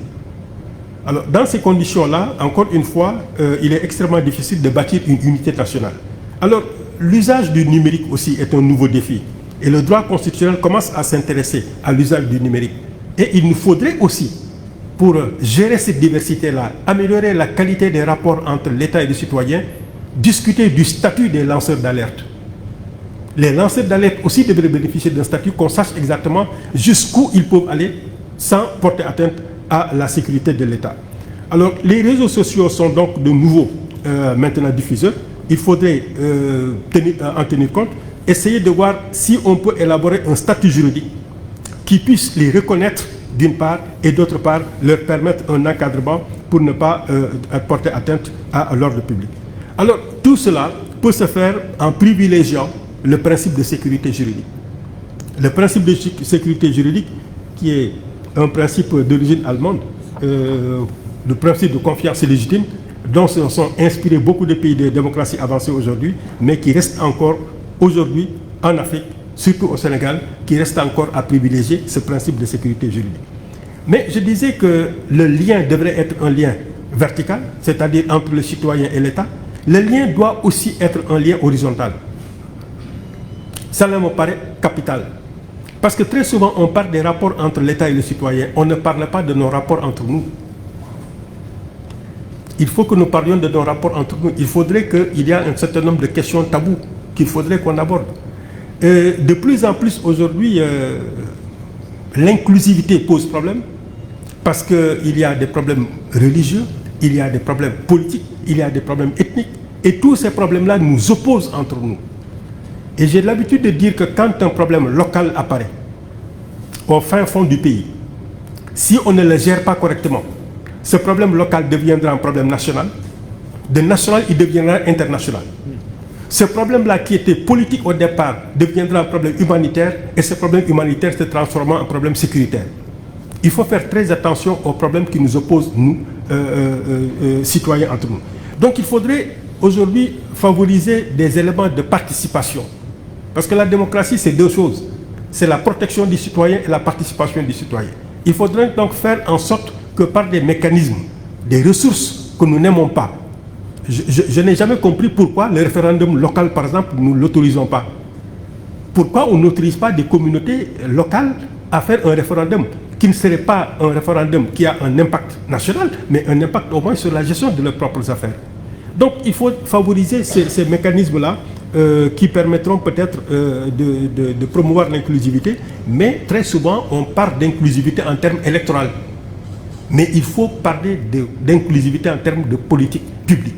Alors, dans ces conditions-là, encore une fois, il est extrêmement difficile de bâtir une unité nationale. Alors, l'usage du numérique aussi est un nouveau défi. Et le droit constitutionnel commence à s'intéresser à l'usage du numérique. Et il nous faudrait aussi, pour gérer cette diversité-là, améliorer la qualité des rapports entre l'État et les citoyens, discuter du statut des lanceurs d'alerte. Les lanceurs d'alerte aussi devraient bénéficier d'un statut qu'on sache exactement jusqu'où ils peuvent aller sans porter atteinte à la sécurité de l'État. Alors, les réseaux sociaux sont donc de nouveau maintenant diffuseurs. Il faudrait en tenir compte, essayer de voir si on peut élaborer un statut juridique qui puisse les reconnaître d'une part et d'autre part leur permettre un encadrement pour ne pas porter atteinte à l'ordre public. Alors, tout cela peut se faire en privilégiant le principe de sécurité juridique. Le principe de sécurité juridique, qui est un principe d'origine allemande, le principe de confiance légitime, dont se sont inspirés beaucoup de pays de démocratie avancée aujourd'hui, mais qui reste encore aujourd'hui en Afrique, surtout au Sénégal, qui reste encore à privilégier ce principe de sécurité juridique. Mais je disais que le lien devrait être un lien vertical, c'est-à-dire entre le citoyen et l'État. Le lien doit aussi être un lien horizontal. Ça me paraît capital. Parce que très souvent, on parle des rapports entre l'État et le citoyen. On ne parle pas de nos rapports entre nous. Il faut que nous parlions de nos rapports entre nous. Il faudrait qu'il y ait un certain nombre de questions taboues qu'il faudrait qu'on aborde. De plus en plus aujourd'hui, l'inclusivité pose problème parce qu'il y a des problèmes religieux, il y a des problèmes politiques, il y a des problèmes ethniques. Et tous ces problèmes-là nous opposent entre nous. Et j'ai l'habitude de dire que quand un problème local apparaît, au fin fond du pays, si on ne le gère pas correctement, ce problème local deviendra un problème national. De national, il deviendra international. Ce problème-là qui était politique au départ deviendra un problème humanitaire et ce problème humanitaire se transformera en problème sécuritaire. Il faut faire très attention aux problèmes qui nous opposent, nous, citoyens entre nous. Donc il faudrait aujourd'hui favoriser des éléments de participation. Parce que la démocratie, c'est deux choses. C'est la protection du citoyen et la participation du citoyen. Il faudrait donc faire en sorte que par des mécanismes, des ressources que nous n'aimons pas, je n'ai jamais compris pourquoi le référendum local, par exemple, nous ne l'autorisons pas. Pourquoi on n'autorise pas des communautés locales à faire un référendum qui ne serait pas un référendum qui a un impact national, mais un impact au moins sur la gestion de leurs propres affaires. Donc il faut favoriser ces mécanismes-là qui permettront peut-être de promouvoir l'inclusivité, mais très souvent on parle d'inclusivité en termes électoraux. Mais il faut parler d'inclusivité en termes de politique publique.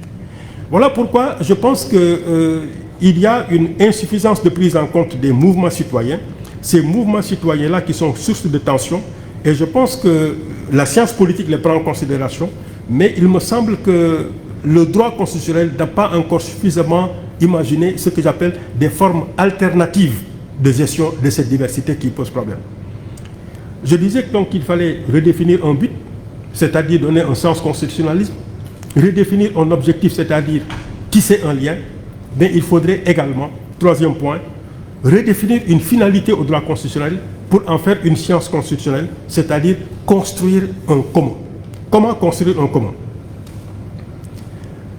Voilà pourquoi je pense qu'il y a une insuffisance de prise en compte des mouvements citoyens. Ces mouvements citoyens-là qui sont source de tension. Et je pense que la science politique les prend en considération. Mais il me semble que le droit constitutionnel n'a pas encore suffisamment imaginé ce que j'appelle des formes alternatives de gestion de cette diversité qui pose problème. Je disais donc qu'il fallait redéfinir un but, c'est-à-dire donner un sens constitutionnalisme, redéfinir un objectif, c'est-à-dire tisser un lien, mais il faudrait également, troisième point, redéfinir une finalité au droit constitutionnel pour en faire une science constitutionnelle, c'est-à-dire construire un commun. Comment construire un commun?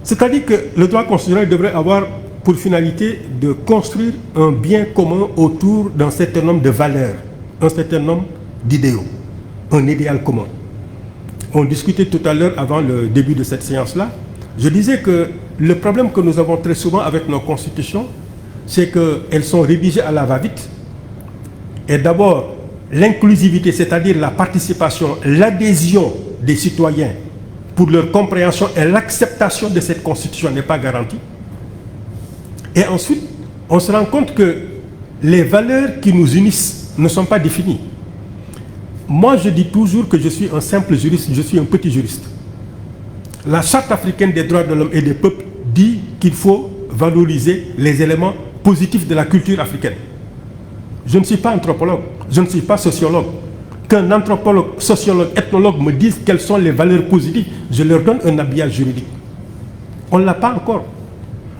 C'est-à-dire que le droit constitutionnel devrait avoir pour finalité de construire un bien commun autour d'un certain nombre de valeurs, un certain nombre d'idéaux, un idéal commun. on discutait tout à l'heure avant le début de cette séance-là. Je disais que le problème que nous avons très souvent avec nos constitutions, c'est qu'elles sont rédigées à la va-vite. Et d'abord, l'inclusivité, c'est-à-dire la participation, l'adhésion des citoyens pour leur compréhension et l'acceptation de cette constitution n'est pas garantie. Et ensuite, on se rend compte que les valeurs qui nous unissent ne sont pas définies. Moi, je dis toujours que je suis un simple juriste, je suis un petit juriste. La Charte africaine des droits de l'homme et des peuples dit qu'il faut valoriser les éléments positifs de la culture africaine. Je ne suis pas anthropologue, je ne suis pas sociologue. Qu'un anthropologue, sociologue, ethnologue me dise quelles sont les valeurs positives, je leur donne un habillage juridique. On ne l'a pas encore.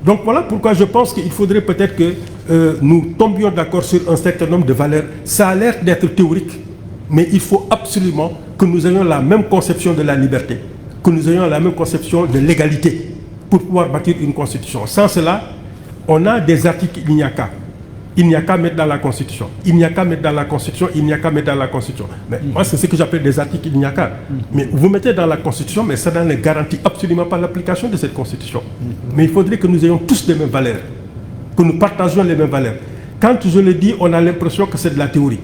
Donc voilà pourquoi je pense qu'il faudrait peut-être que nous tombions d'accord sur un certain nombre de valeurs. Ça a l'air d'être théorique, mais il faut absolument que nous ayons la même conception de la liberté, que nous ayons la même conception de l'égalité pour pouvoir bâtir une constitution. Sans cela, on a des articles, il n'y a qu'à. Il n'y a qu'à mettre dans la Constitution. Il n'y a qu'à mettre dans la Constitution. Il n'y a qu'à mettre dans la Constitution. Mais moi, c'est ce que j'appelle des articles, il n'y a qu'à. Mais vous mettez dans la Constitution, mais ça ne garantit absolument pas l'application de cette Constitution. Mais il faudrait que nous ayons tous les mêmes valeurs, que nous partagions les mêmes valeurs. Quand je le dis, on a l'impression que c'est de la théorie.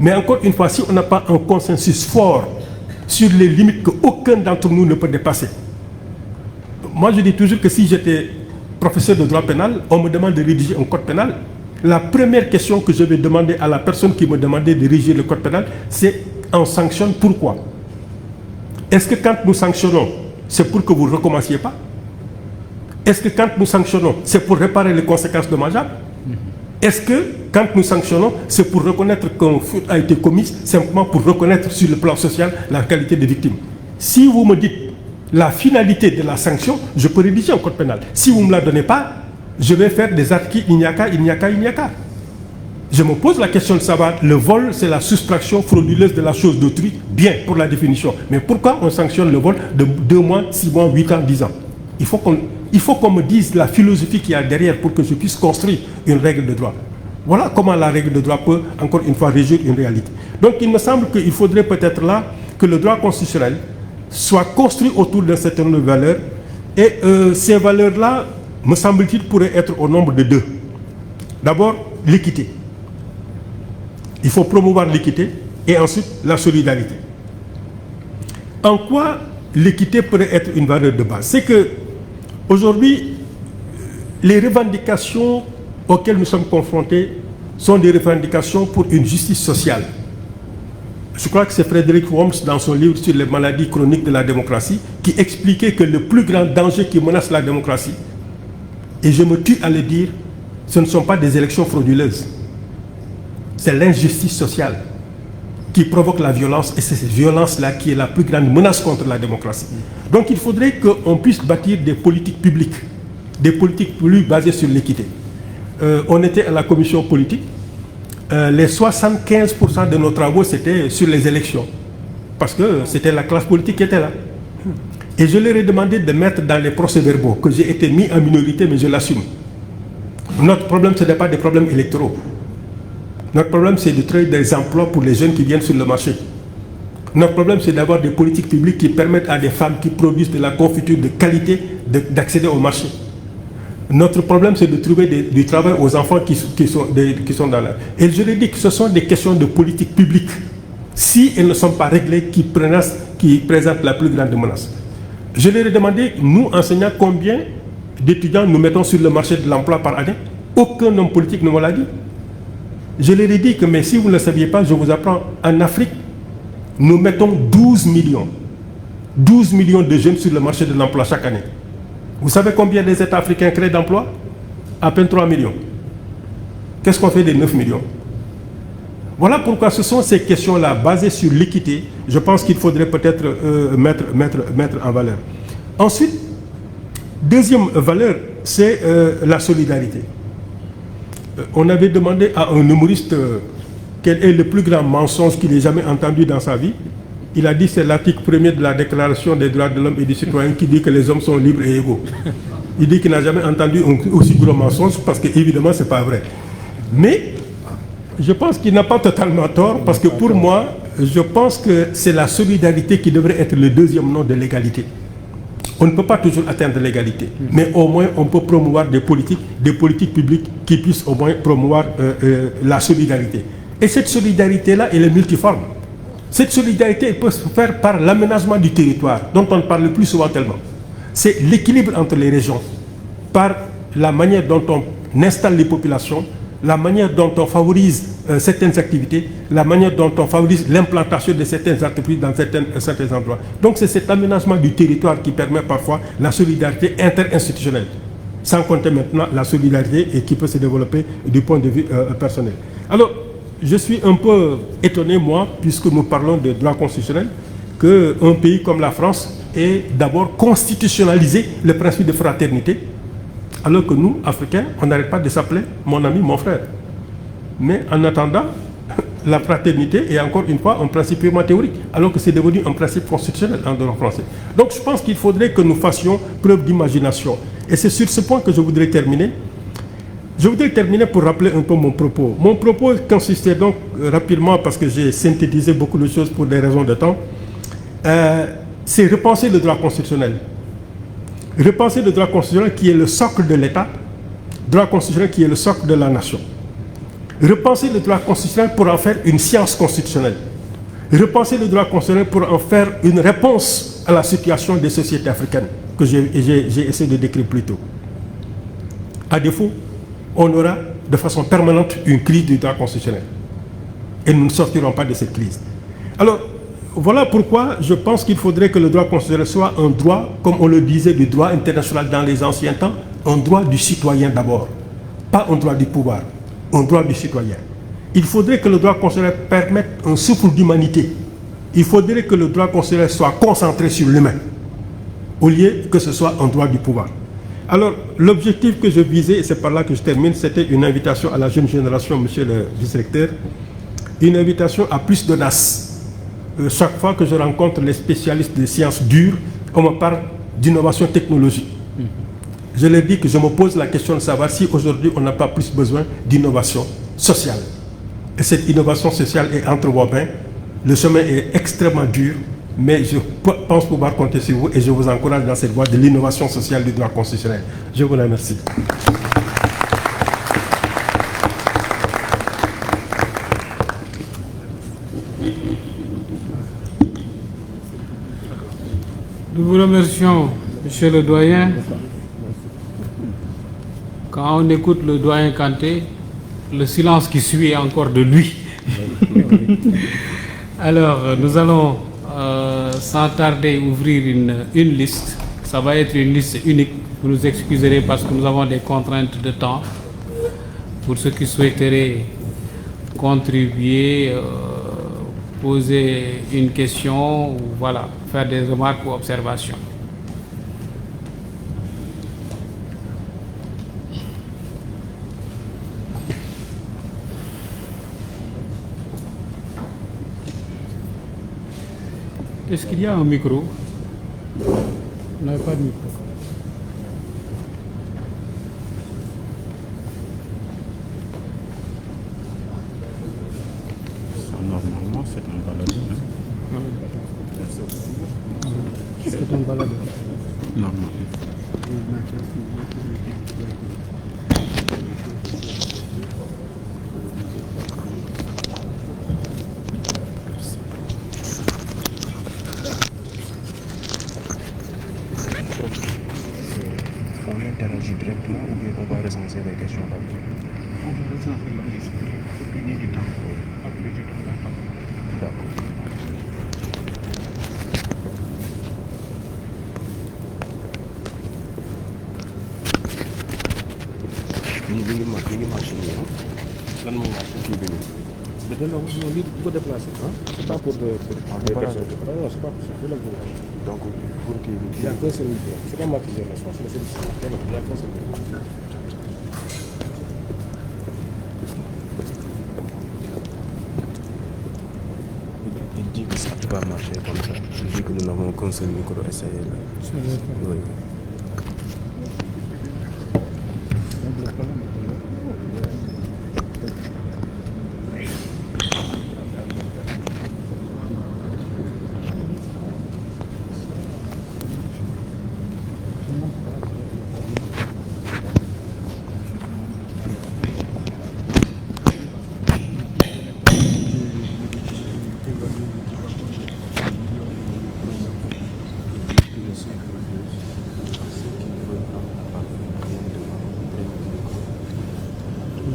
Mais encore une fois, si on n'a pas un consensus fort sur les limites qu'aucun d'entre nous ne peut dépasser. Moi, je dis toujours que si j'étais professeur de droit pénal, on me demande de rédiger un code pénal. La première question que je vais demander à la personne qui me demandait de rédiger le code pénal, c'est on sanctionne pourquoi? Est-ce que quand nous sanctionnons, c'est pour que vous ne recommenciez pas? Est-ce que quand nous sanctionnons, c'est pour réparer les conséquences dommageables? Est-ce que quand nous sanctionnons, c'est pour reconnaître qu'un faute a été commis, simplement pour reconnaître sur le plan social la qualité des victimes? Si vous me dites la finalité de la sanction, je peux rédiger un code pénal. Si vous ne me la donnez pas, je vais faire des articles, il n'y a qu'à, il n'y a qu'à, il n'y a qu'à. Je me pose la question de savoir, le vol, c'est la soustraction frauduleuse de la chose d'autrui, bien pour la définition. Mais pourquoi on sanctionne le vol de 2 mois, 6 mois, 8 ans, 10 ans? Il faut qu'on me dise la philosophie qu'il y a derrière pour que je puisse construire une règle de droit. Voilà comment la règle de droit peut, encore une fois, régir une réalité. Donc il me semble qu'il faudrait peut-être là que le droit constitutionnel soit construit autour d'un certain nombre de valeurs. Et ces valeurs-là, me semble-t-il, pourraient être au nombre de 2. D'abord, l'équité. Il faut promouvoir l'équité et ensuite la solidarité. En quoi l'équité pourrait être une valeur de base? C'est que aujourd'hui, les revendications auxquelles nous sommes confrontés sont des revendications pour une justice sociale. Je crois que c'est Frédéric Worms, dans son livre sur les maladies chroniques de la démocratie, qui expliquait que le plus grand danger qui menace la démocratie, et je me tue à le dire, ce ne sont pas des élections frauduleuses. C'est l'injustice sociale qui provoque la violence, et c'est cette violence-là qui est la plus grande menace contre la démocratie. Donc il faudrait qu'on puisse bâtir des politiques publiques, des politiques plus basées sur l'équité. On était à la commission politique, les 75% de nos travaux c'était sur les élections, parce que c'était la classe politique qui était là. Et je leur ai demandé de mettre dans les procès-verbaux que j'ai été mis en minorité, mais je l'assume. Notre problème, ce n'est pas des problèmes électoraux. Notre problème, c'est de créer des emplois pour les jeunes qui viennent sur le marché. Notre problème, c'est d'avoir des politiques publiques qui permettent à des femmes qui produisent de la confiture de qualité d'accéder au marché. Notre problème, c'est de trouver du travail aux enfants qui sont dans la... Et je leur dis que ce sont des questions de politique publique. Si elles ne sont pas réglées, qui présentent la plus grande menace. Je leur ai demandé, nous, enseignants, combien d'étudiants nous mettons sur le marché de l'emploi par année? Aucun homme politique ne me l'a dit. Je leur ai dit que, mais si vous ne le saviez pas, je vous apprends, en Afrique, nous mettons 12 millions de jeunes sur le marché de l'emploi chaque année. Vous savez combien les États africains créent d'emplois? À peine 3 millions. Qu'est-ce qu'on fait des 9 millions? Voilà pourquoi ce sont ces questions-là, basées sur l'équité, je pense qu'il faudrait peut-être mettre en valeur. Ensuite, deuxième valeur, c'est la solidarité. On avait demandé à un humoriste quel est le plus grand mensonge qu'il ait jamais entendu dans sa vie. Il a dit c'est l'article 1er de la Déclaration des droits de l'homme et du citoyen qui dit que les hommes sont libres et égaux. Il dit qu'il n'a jamais entendu un aussi gros mensonge parce que évidemment ce n'est pas vrai. Mais je pense qu'il n'a pas totalement tort parce que pour moi, je pense que c'est la solidarité qui devrait être le deuxième nom de l'égalité. On ne peut pas toujours atteindre l'égalité, mais au moins on peut promouvoir des politiques publiques qui puissent au moins promouvoir la solidarité. Et cette solidarité-là, elle est multiforme. Cette solidarité elle peut se faire par l'aménagement du territoire, dont on ne parle plus souvent tellement. C'est l'équilibre entre les régions, par la manière dont on installe les populations, la manière dont on favorise certaines activités, la manière dont on favorise l'implantation de certaines entreprises dans certains endroits. Donc c'est cet aménagement du territoire qui permet parfois la solidarité interinstitutionnelle, sans compter maintenant la solidarité et qui peut se développer du point de vue personnel. Alors, je suis un peu étonné, moi, puisque nous parlons de droit constitutionnel, qu'un pays comme la France ait d'abord constitutionnalisé le principe de fraternité, alors que nous, Africains, on n'arrête pas de s'appeler mon ami, mon frère. Mais en attendant, la fraternité est encore une fois un principe purement théorique, alors que c'est devenu un principe constitutionnel en droit français. Donc je pense qu'il faudrait que nous fassions preuve d'imagination. Et c'est sur ce point que je voudrais terminer. Je voudrais terminer pour rappeler un peu mon propos. Mon propos consistait donc rapidement, parce que j'ai synthétisé beaucoup de choses pour des raisons de temps, c'est repenser le droit constitutionnel. Repenser le droit constitutionnel qui est le socle de l'État, droit constitutionnel qui est le socle de la nation. Repenser le droit constitutionnel pour en faire une science constitutionnelle. Repenser le droit constitutionnel pour en faire une réponse à la situation des sociétés africaines que j'ai essayé de décrire plus tôt. À défaut, on aura de façon permanente une crise du droit constitutionnel. Et nous ne sortirons pas de cette crise. Alors, voilà pourquoi je pense qu'il faudrait que le droit constitutionnel soit un droit, comme on le disait, du droit international dans les anciens temps, un droit du citoyen d'abord, pas un droit du pouvoir, un droit du citoyen. Il faudrait que le droit constitutionnel permette un souffle d'humanité. Il faudrait que le droit constitutionnel soit concentré sur l'humain, au lieu que ce soit un droit du pouvoir. Alors, l'objectif que je visais, et c'est par là que je termine, c'était une invitation à la jeune génération, monsieur le vice-recteur, une invitation à plus d'audace. Chaque fois que je rencontre les spécialistes des sciences dures, on me parle d'innovation technologique. Je leur dis que je me pose la question de savoir si aujourd'hui on n'a pas plus besoin d'innovation sociale. Et cette innovation sociale est entre vos mains. Le chemin est extrêmement dur, mais je pense pouvoir compter sur vous et je vous encourage dans cette voie de l'innovation sociale du droit constitutionnel. Je vous remercie. Nous vous remercions, monsieur le doyen. Quand on écoute le doyen Kanté, le silence qui suit est encore de lui. Alors, nous allons sans tarder ouvrir une liste. Ça va être une liste unique. Vous nous excuserez parce que nous avons des contraintes de temps. Pour ceux qui souhaiteraient contribuer, poser une question, ou voilà, faire des remarques ou observations. Est-ce qu'il y a un micro? On n'a pas de micro. Normalement, c'est un balado. C'est un balado. Normalement. On interagit directement ou bien on va recenser les questions d'abord? On va recenser la liste. Il faut gagner du temps. Après, je donne la parole. D'accord. ñu ngi marché nii lan moo marché kii bi nii. mais non non lii bu ko déplacé ah c'est pas pour des personnes. non c'est pas possible donc pour kii bi. il y a qu'un seul micro c'est pas moi qui gère l'espace mais c'est il y a qu'un seul micro. Il dit que ça ne peut pas marcher comme ça. Il dit que nous n'avons qu'un seul micro essayé là. Oui.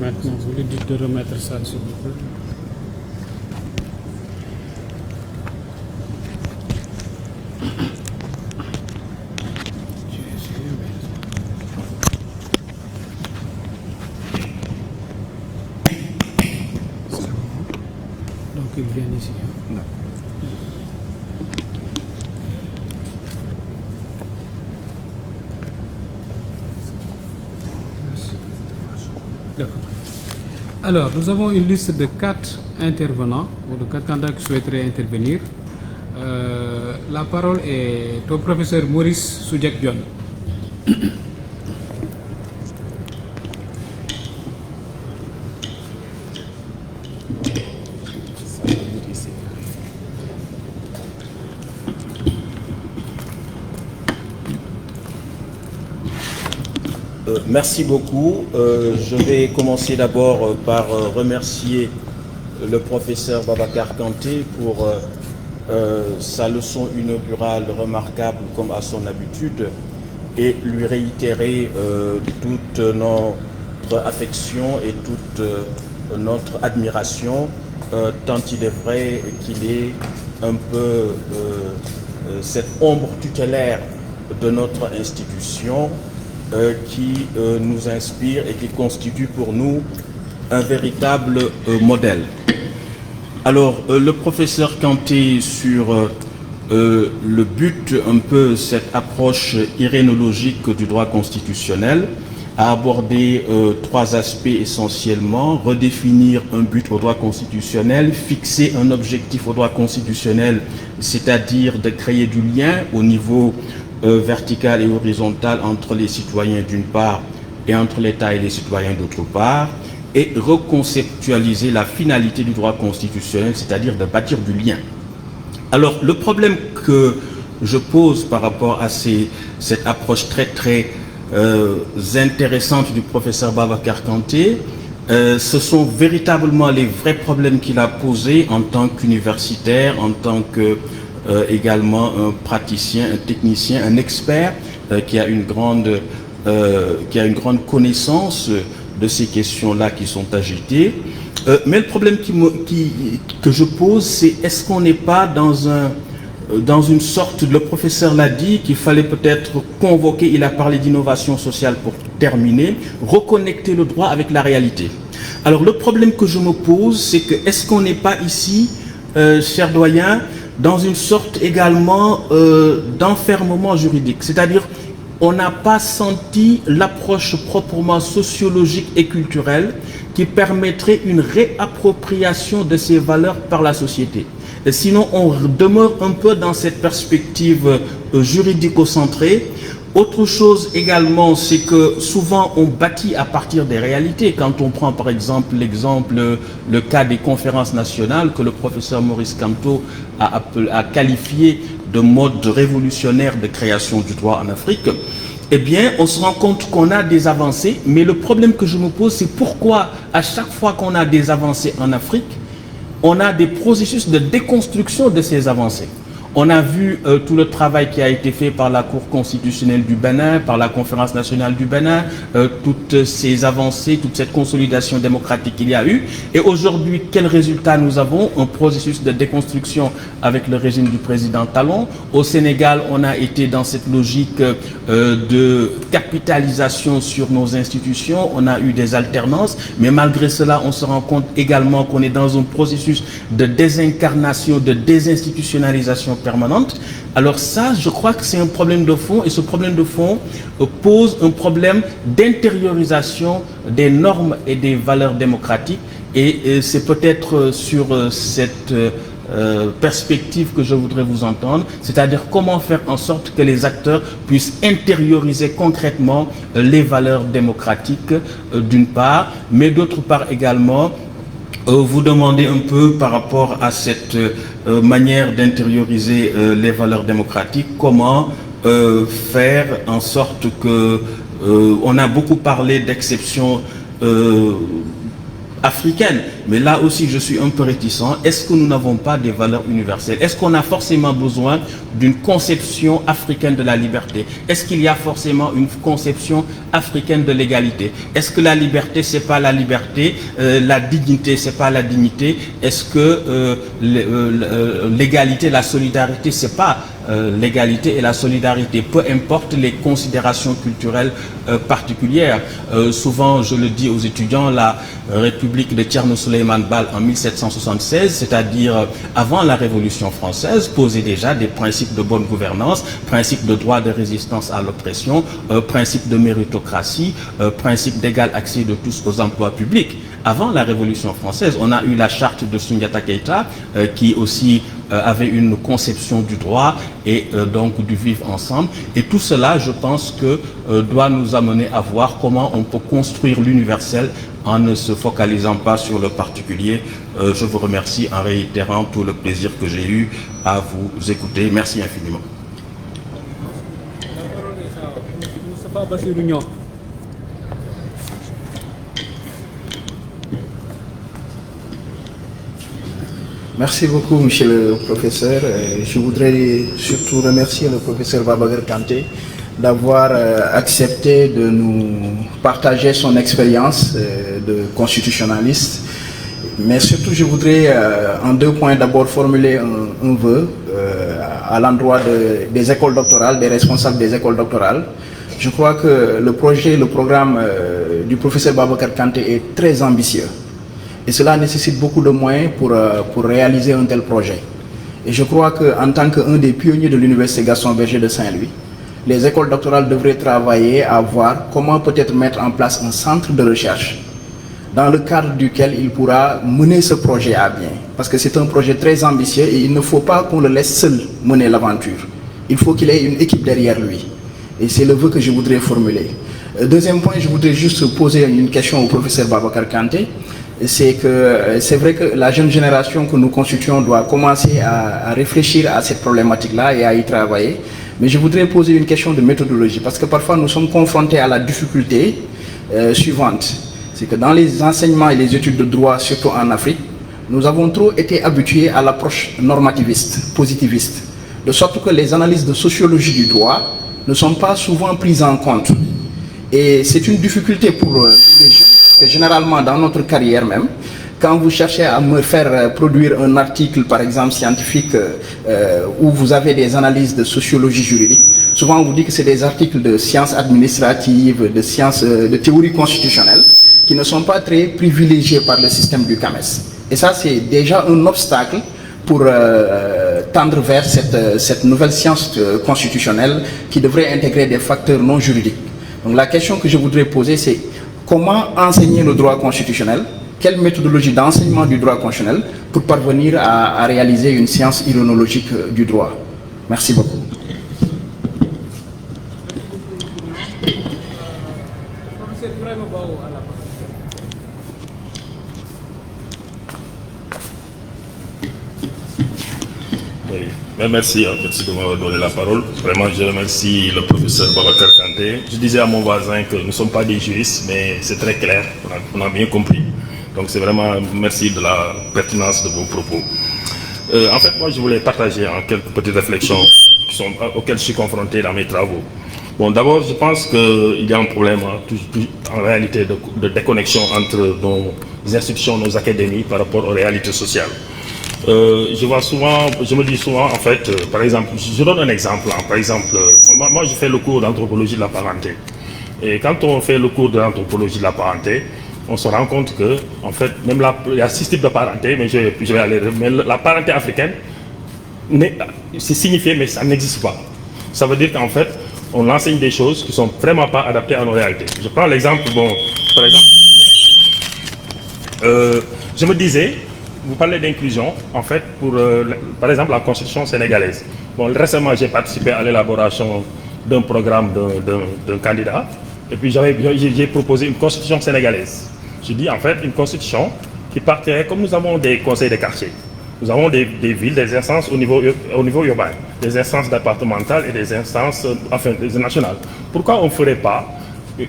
Maintenant, vous lui dites de remettre ça, s'il vous plaît. Donc ils viennent ici. D'accord. Alors, nous avons une liste de 4 intervenants, ou de 4 candidats qui souhaiteraient intervenir. La parole est au professeur Maurice Soudjak-Dione. Merci beaucoup. Je vais commencer d'abord par remercier le professeur Babacar Kanté pour sa leçon inaugurale remarquable comme à son habitude et lui réitérer toute notre affection et toute notre admiration, tant il est vrai qu'il est un peu cette ombre tutélaire de notre institution qui nous inspire et qui constitue pour nous un véritable modèle. Alors, le professeur Kanté, sur le but, un peu cette approche irénologique du droit constitutionnel, a abordé 3 aspects essentiellement: redéfinir un but au droit constitutionnel, fixer un objectif au droit constitutionnel, c'est-à-dire de créer du lien au niveau verticale et horizontale entre les citoyens d'une part et entre l'État et les citoyens d'autre part, et reconceptualiser la finalité du droit constitutionnel, c'est-à-dire de bâtir du lien. Alors, le problème que je pose par rapport à cette approche très intéressante du professeur Babacar Kanté, ce sont véritablement les vrais problèmes qu'il a posés en tant qu'universitaire, en tant que également un praticien, un technicien, un expert qui a une grande connaissance de ces questions-là qui sont agitées. Mais le problème que je pose, c'est est-ce qu'on n'est pas dans une sorte, le professeur l'a dit, qu'il fallait peut-être convoquer, il a parlé d'innovation sociale pour terminer, reconnecter le droit avec la réalité. Alors le problème que je me pose, c'est que est-ce qu'on n'est pas ici, cher doyen, dans une sorte également d'enfermement juridique, c'est-à-dire on n'a pas senti l'approche proprement sociologique et culturelle qui permettrait une réappropriation de ces valeurs par la société. Et sinon, on demeure un peu dans cette perspective juridico-centrée. Autre chose également, c'est que souvent on bâtit à partir des réalités. Quand on prend par exemple le cas des conférences nationales que le professeur Maurice Kamto a qualifié de mode révolutionnaire de création du droit en Afrique, eh bien on se rend compte qu'on a des avancées, mais le problème que je me pose, c'est pourquoi à chaque fois qu'on a des avancées en Afrique, on a des processus de déconstruction de ces avancées. On a vu tout le travail qui a été fait par la Cour constitutionnelle du Bénin, par la Conférence nationale du Bénin, toutes ces avancées, toute cette consolidation démocratique qu'il y a eu. Et aujourd'hui, quel résultat nous avons? Un processus de déconstruction avec le régime du président Talon. Au Sénégal, on a été dans cette logique de capitalisation sur nos institutions. On a eu des alternances, mais malgré cela, on se rend compte également qu'on est dans un processus de désincarnation, de désinstitutionnalisation permanente. Alors ça, je crois que c'est un problème de fond, et ce problème de fond pose un problème d'intériorisation des normes et des valeurs démocratiques, et c'est peut-être sur cette perspective que je voudrais vous entendre, c'est-à-dire comment faire en sorte que les acteurs puissent intérioriser concrètement les valeurs démocratiques d'une part, mais d'autre part également vous demandez un peu par rapport à cette manière d'intérioriser les valeurs démocratiques, comment faire en sorte que on a beaucoup parlé d'exception africaine. Mais là aussi, je suis un peu réticent. Est-ce que nous n'avons pas des valeurs universelles? Est-ce qu'on a forcément besoin d'une conception africaine de la liberté? Est-ce qu'il y a forcément une conception africaine de l'égalité? Est-ce que la liberté, c'est pas la liberté? La dignité, c'est pas la dignité? Est-ce que l'égalité, la solidarité, c'est pas l'égalité et la solidarité? Peu importe les considérations culturelles particulières. Souvent, je le dis aux étudiants, la République de Thierno Souleymane Baal en 1776, c'est-à-dire avant la Révolution française, posait déjà des principes de bonne gouvernance, principes de droit de résistance à l'oppression, principes de méritocratie, principe d'égal accès de tous aux emplois publics. Avant la Révolution française, on a eu la charte de Soundiata Keïta qui aussi avait une conception du droit et donc du vivre ensemble. Et tout cela, je pense que doit nous amener à voir comment on peut construire l'universel en ne se focalisant pas sur le particulier. Je vous remercie en réitérant tout le plaisir que j'ai eu à vous écouter. Merci infiniment. Merci beaucoup, monsieur le professeur. Je voudrais surtout remercier le professeur Babacar Kanté d'avoir accepté de nous partager son expérience de constitutionnaliste. Mais surtout, je voudrais en 2 points d'abord formuler un vœu à l'endroit des écoles doctorales, des responsables des écoles doctorales. Je crois que le programme du professeur Babacar Kanté est très ambitieux. Et cela nécessite beaucoup de moyens pour réaliser un tel projet. Et je crois qu'en tant qu'un des pionniers de l'Université Gaston Berger de Saint-Louis, les écoles doctorales devraient travailler à voir comment peut-être mettre en place un centre de recherche dans le cadre duquel il pourra mener ce projet à bien. Parce que c'est un projet très ambitieux et il ne faut pas qu'on le laisse seul mener l'aventure. Il faut qu'il ait une équipe derrière lui. Et c'est le vœu que je voudrais formuler. Deuxième point, je voudrais juste poser une question au professeur Babacar Kanté. C'est que c'est vrai que la jeune génération que nous constituons doit commencer à réfléchir à cette problématique-là et à y travailler. Mais je voudrais poser une question de méthodologie, parce que parfois nous sommes confrontés à la difficulté suivante. C'est que dans les enseignements et les études de droit, surtout en Afrique, nous avons trop été habitués à l'approche normativiste, positiviste, de sorte que les analyses de sociologie du droit ne sont pas souvent prises en compte. Et c'est une difficulté pour nous les jeunes, parce que généralement dans notre carrière même, quand vous cherchez à me faire produire un article, par exemple scientifique, où vous avez des analyses de sociologie juridique, souvent on vous dit que c'est des articles de sciences administratives, de sciences, de théorie constitutionnelle, qui ne sont pas très privilégiés par le système du CAMES. Et ça, c'est déjà un obstacle pour tendre vers cette nouvelle science constitutionnelle qui devrait intégrer des facteurs non juridiques. Donc la question que je voudrais poser, c'est comment enseigner le droit constitutionnel? Quelle méthodologie d'enseignement du droit constitutionnel pour parvenir à réaliser une science ironologique du droit? Merci beaucoup. Merci de m'avoir donné la parole. Vraiment, je remercie le professeur Babacar Kanté. Je disais à mon voisin que nous ne sommes pas des juristes, mais c'est très clair, on a bien compris. Donc c'est vraiment merci de la pertinence de vos propos. En fait, moi, je voulais partager en quelques petites réflexions auxquelles je suis confronté dans mes travaux. Bon, d'abord, je pense qu'il y a un problème en réalité de déconnexion entre nos institutions, nos académies par rapport aux réalités sociales. Je me dis souvent, en fait, par exemple, je donne un exemple. Par exemple, moi, je fais le cours d'anthropologie de la parenté. Et quand on fait le cours de l'anthropologie de la parenté, on se rend compte que, en fait, même il y a 6 types de parenté, mais je vais aller. Mais la parenté africaine, c'est signifié, mais ça n'existe pas. Ça veut dire qu'en fait, on enseigne des choses qui ne sont vraiment pas adaptées à nos réalités. Je prends l'exemple, par exemple, je me disais, vous parlez d'inclusion, en fait, pour, par exemple, la constitution sénégalaise. Bon, récemment, j'ai participé à l'élaboration d'un programme d'un candidat, et puis j'ai proposé une constitution sénégalaise. Je dis, en fait, une constitution qui partirait, comme nous avons des conseils de quartier, nous avons des villes, des instances au niveau urbain, des instances départementales et des instances nationales. Pourquoi on ne ferait pas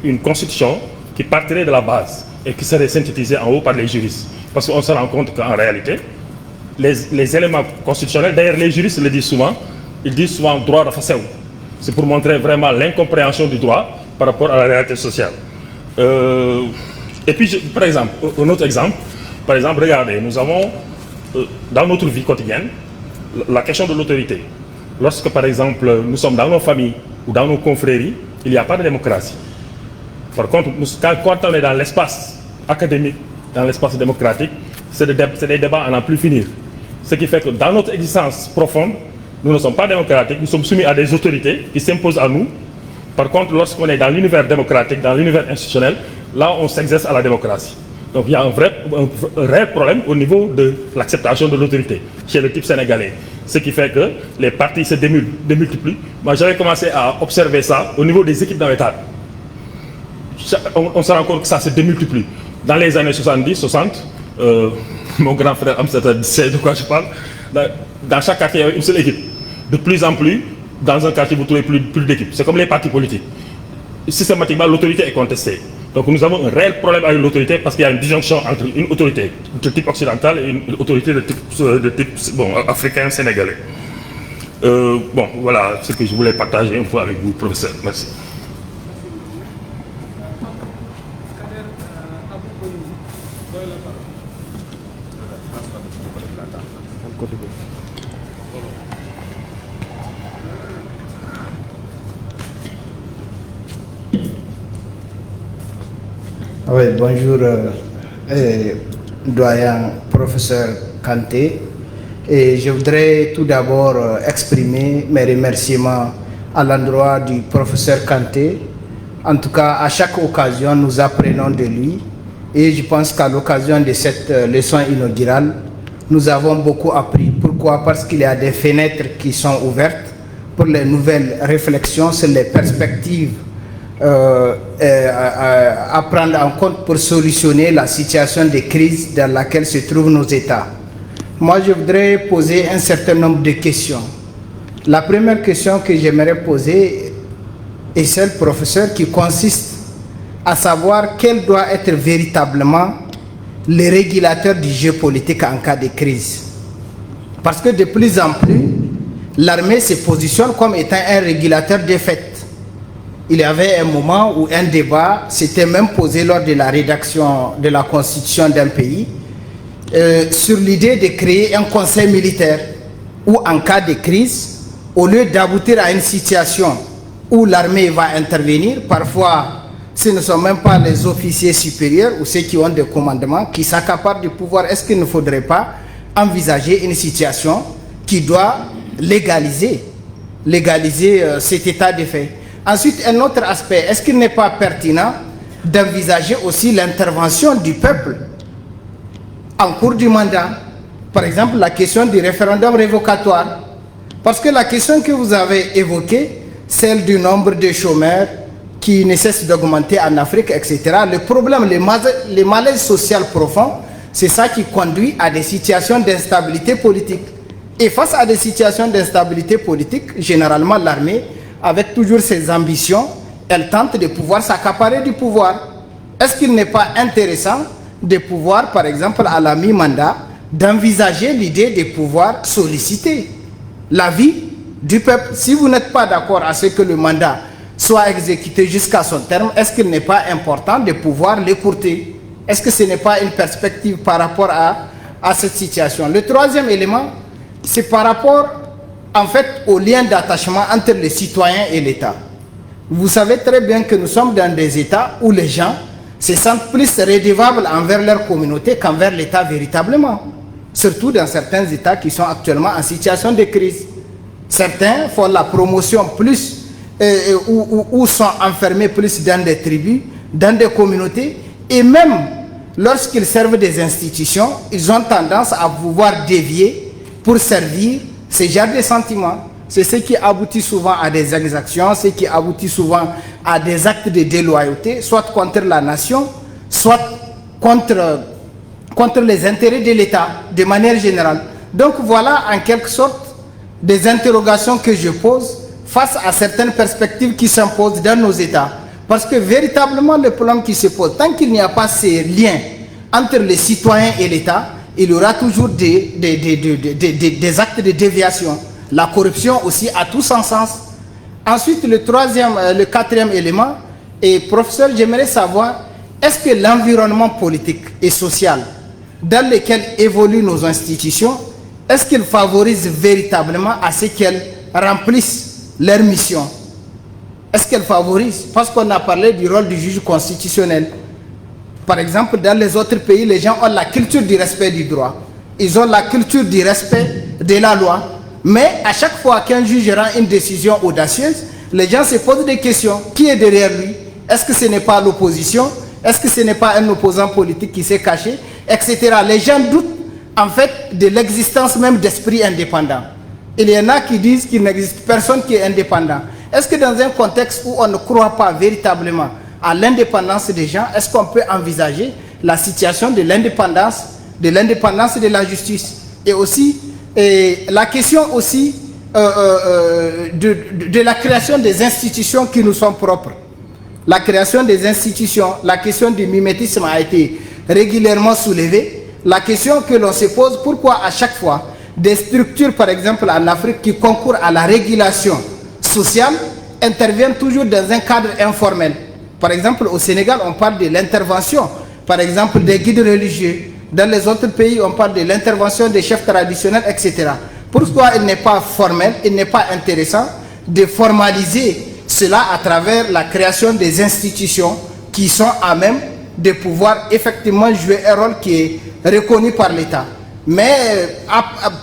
une constitution qui partirait de la base? et qui serait synthétisé en haut par les juristes. Parce qu'on se rend compte qu'en réalité, les éléments constitutionnels, d'ailleurs les juristes le disent souvent, ils disent souvent droit de facet. C'est pour montrer vraiment l'incompréhension du droit par rapport à la réalité sociale. Et puis, par exemple, un autre exemple, par exemple, regardez, nous avons dans notre vie quotidienne la question de l'autorité. Lorsque, par exemple, nous sommes dans nos familles ou dans nos confréries, il n'y a pas de démocratie. Par contre, quand on est dans l'espace académique, dans l'espace démocratique, c'est des débats à n'en plus finir. Ce qui fait que dans notre existence profonde, nous ne sommes pas démocratiques, nous sommes soumis à des autorités qui s'imposent à nous. Par contre, lorsqu'on est dans l'univers démocratique, dans l'univers institutionnel, là, on s'exerce à la démocratie. Donc, il y a un réel problème au niveau de l'acceptation de l'autorité chez le type sénégalais. Ce qui fait que les partis se démultiplient. Moi, j'avais commencé à observer ça au niveau des équipes dans l'État. On se rend compte que ça se démultiplie. Dans les années 70, 60, mon grand frère Amsterdam sait de quoi je parle. Dans chaque quartier, il y avait une seule équipe. De plus en plus, dans un quartier, vous trouvez plus d'équipes. C'est comme les partis politiques. Systématiquement, l'autorité est contestée. Donc nous avons un réel problème avec l'autorité parce qu'il y a une disjonction entre une autorité de type occidental et une autorité de type africain, sénégalais. Bon, voilà ce que je voulais partager une fois avec vous, professeur. Merci. Oui, bonjour, doyen professeur Kanté. Et je voudrais tout d'abord exprimer mes remerciements à l'endroit du professeur Kanté. En tout cas, à chaque occasion, nous apprenons de lui. Et je pense qu'à l'occasion de cette leçon inaugurale, nous avons beaucoup appris. Pourquoi? Parce qu'il y a des fenêtres qui sont ouvertes pour les nouvelles réflexions sur les perspectives à prendre en compte pour solutionner la situation de crise dans laquelle se trouvent nos États. Moi, je voudrais poser un certain nombre de questions. La première question que j'aimerais poser est celle, professeur, qui consiste à savoir quel doit être véritablement le régulateur du jeu politique en cas de crise. Parce que de plus en plus, l'armée se positionne comme étant un régulateur des faits. Il y avait un moment où un débat s'était même posé lors de la rédaction de la constitution d'un pays sur l'idée de créer un conseil militaire où en cas de crise, au lieu d'aboutir à une situation où l'armée va intervenir, parfois ce ne sont même pas les officiers supérieurs ou ceux qui ont des commandements qui s'accaparent du pouvoir. Est-ce qu'il ne faudrait pas envisager une situation qui doit légaliser cet état de fait? Ensuite, un autre aspect, est-ce qu'il n'est pas pertinent d'envisager aussi l'intervention du peuple en cours du mandat? Par exemple, la question du référendum révocatoire. Parce que la question que vous avez évoquée, celle du nombre de chômeurs qui ne cesse d'augmenter en Afrique, etc. Le problème, le malaise social profond, c'est ça qui conduit à des situations d'instabilité politique. Et face à des situations d'instabilité politique, généralement l'armée, avec toujours ses ambitions, elle tente de pouvoir s'accaparer du pouvoir. Est-ce qu'il n'est pas intéressant de pouvoir, par exemple, à la mi-mandat, d'envisager l'idée de pouvoir solliciter l'avis du peuple? Si vous n'êtes pas d'accord à ce que le mandat soit exécuté jusqu'à son terme, est-ce qu'il n'est pas important de pouvoir l'écourter? Est-ce que ce n'est pas une perspective par rapport à cette situation? Le troisième élément, c'est par rapport en fait au lien d'attachement entre les citoyens et l'État. Vous savez très bien que nous sommes dans des États où les gens se sentent plus redevables envers leur communauté qu'envers l'État véritablement. Surtout dans certains États qui sont actuellement en situation de crise. Certains font la promotion plus ou sont enfermés plus dans des tribus, dans des communautés, et même lorsqu'ils servent des institutions, ils ont tendance à pouvoir dévier pour servir ce genre de sentiments. C'est ce qui aboutit souvent à des exactions, ce qui aboutit souvent à des actes de déloyauté, soit contre la nation, soit contre les intérêts de l'État, de manière générale. Donc voilà en quelque sorte des interrogations que je pose face à certaines perspectives qui s'imposent dans nos États. Parce que véritablement, le problème qui se pose, tant qu'il n'y a pas ces liens entre les citoyens et l'État, il y aura toujours des actes de déviation. La corruption aussi a tout son sens. Ensuite, le quatrième élément, et professeur, j'aimerais savoir, est-ce que l'environnement politique et social dans lequel évoluent nos institutions, est-ce qu'il favorise véritablement à ce qu'elles remplissent leur mission? Est-ce qu'elles favorisent? Parce qu'on a parlé du rôle du juge constitutionnel. Par exemple, dans les autres pays, les gens ont la culture du respect du droit. Ils ont la culture du respect de la loi. Mais à chaque fois qu'un juge rend une décision audacieuse, les gens se posent des questions. Qui est derrière lui? Est-ce que ce n'est pas l'opposition? Est-ce que ce n'est pas un opposant politique qui s'est caché? Etc. Les gens doutent en fait de l'existence même d'esprit indépendant. Il y en a qui disent qu'il n'existe personne qui est indépendant. Est-ce que dans un contexte où on ne croit pas véritablement à l'indépendance des gens, est-ce qu'on peut envisager la situation de l'indépendance de la justice? Et aussi, la question aussi de la création des institutions qui nous sont propres. La création des institutions, la question du mimétisme a été régulièrement soulevée. La question que l'on se pose, pourquoi à chaque fois des structures, par exemple en Afrique, qui concourent à la régulation sociale, interviennent toujours dans un cadre informel? Par exemple, au Sénégal, on parle de l'intervention, par exemple, des guides religieux. Dans les autres pays, on parle de l'intervention des chefs traditionnels, etc. Pourquoi il n'est pas formel, il n'est pas intéressant de formaliser cela à travers la création des institutions qui sont à même de pouvoir effectivement jouer un rôle qui est reconnu par l'État? Mais,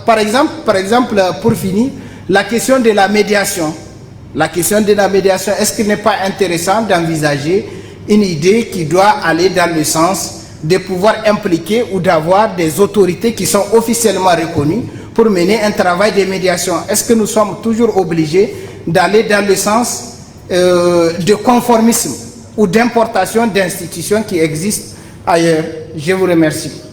par exemple, pour finir, la question de la médiation. La question de la médiation, est-ce qu'il n'est pas intéressant d'envisager une idée qui doit aller dans le sens de pouvoir impliquer ou d'avoir des autorités qui sont officiellement reconnues pour mener un travail de médiation? Est-ce que nous sommes toujours obligés d'aller dans le sens de conformisme ou d'importation d'institutions qui existent ailleurs? Je vous remercie.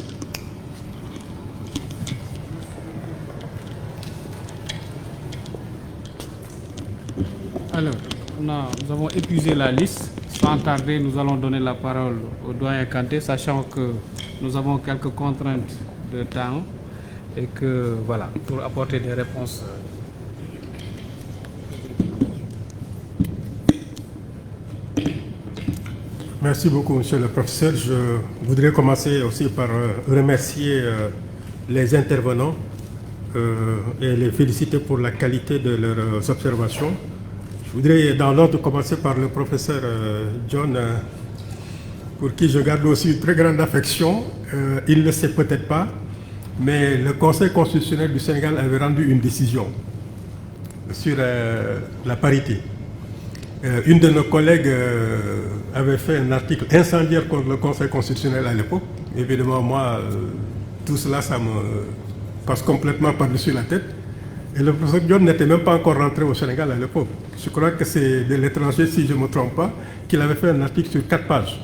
Alors, nous avons épuisé la liste. Sans tarder, nous allons donner la parole au doyen Kanté, sachant que nous avons quelques contraintes de temps et que, voilà, pour apporter des réponses. Merci beaucoup, monsieur le professeur. Je voudrais commencer aussi par remercier les intervenants et les féliciter pour la qualité de leurs observations. Je voudrais, dans l'ordre, commencer par le professeur John, pour qui je garde aussi une très grande affection. Il ne le sait peut-être pas, mais le Conseil constitutionnel du Sénégal avait rendu une décision sur la parité. Une de nos collègues avait fait un article incendiaire contre le Conseil constitutionnel à l'époque. Évidemment, moi, tout cela, ça me passe complètement par-dessus la tête. Et le professeur John n'était même pas encore rentré au Sénégal à l'époque. Je crois que c'est de l'étranger, si je ne me trompe pas, qu'il avait fait un article sur 4 pages.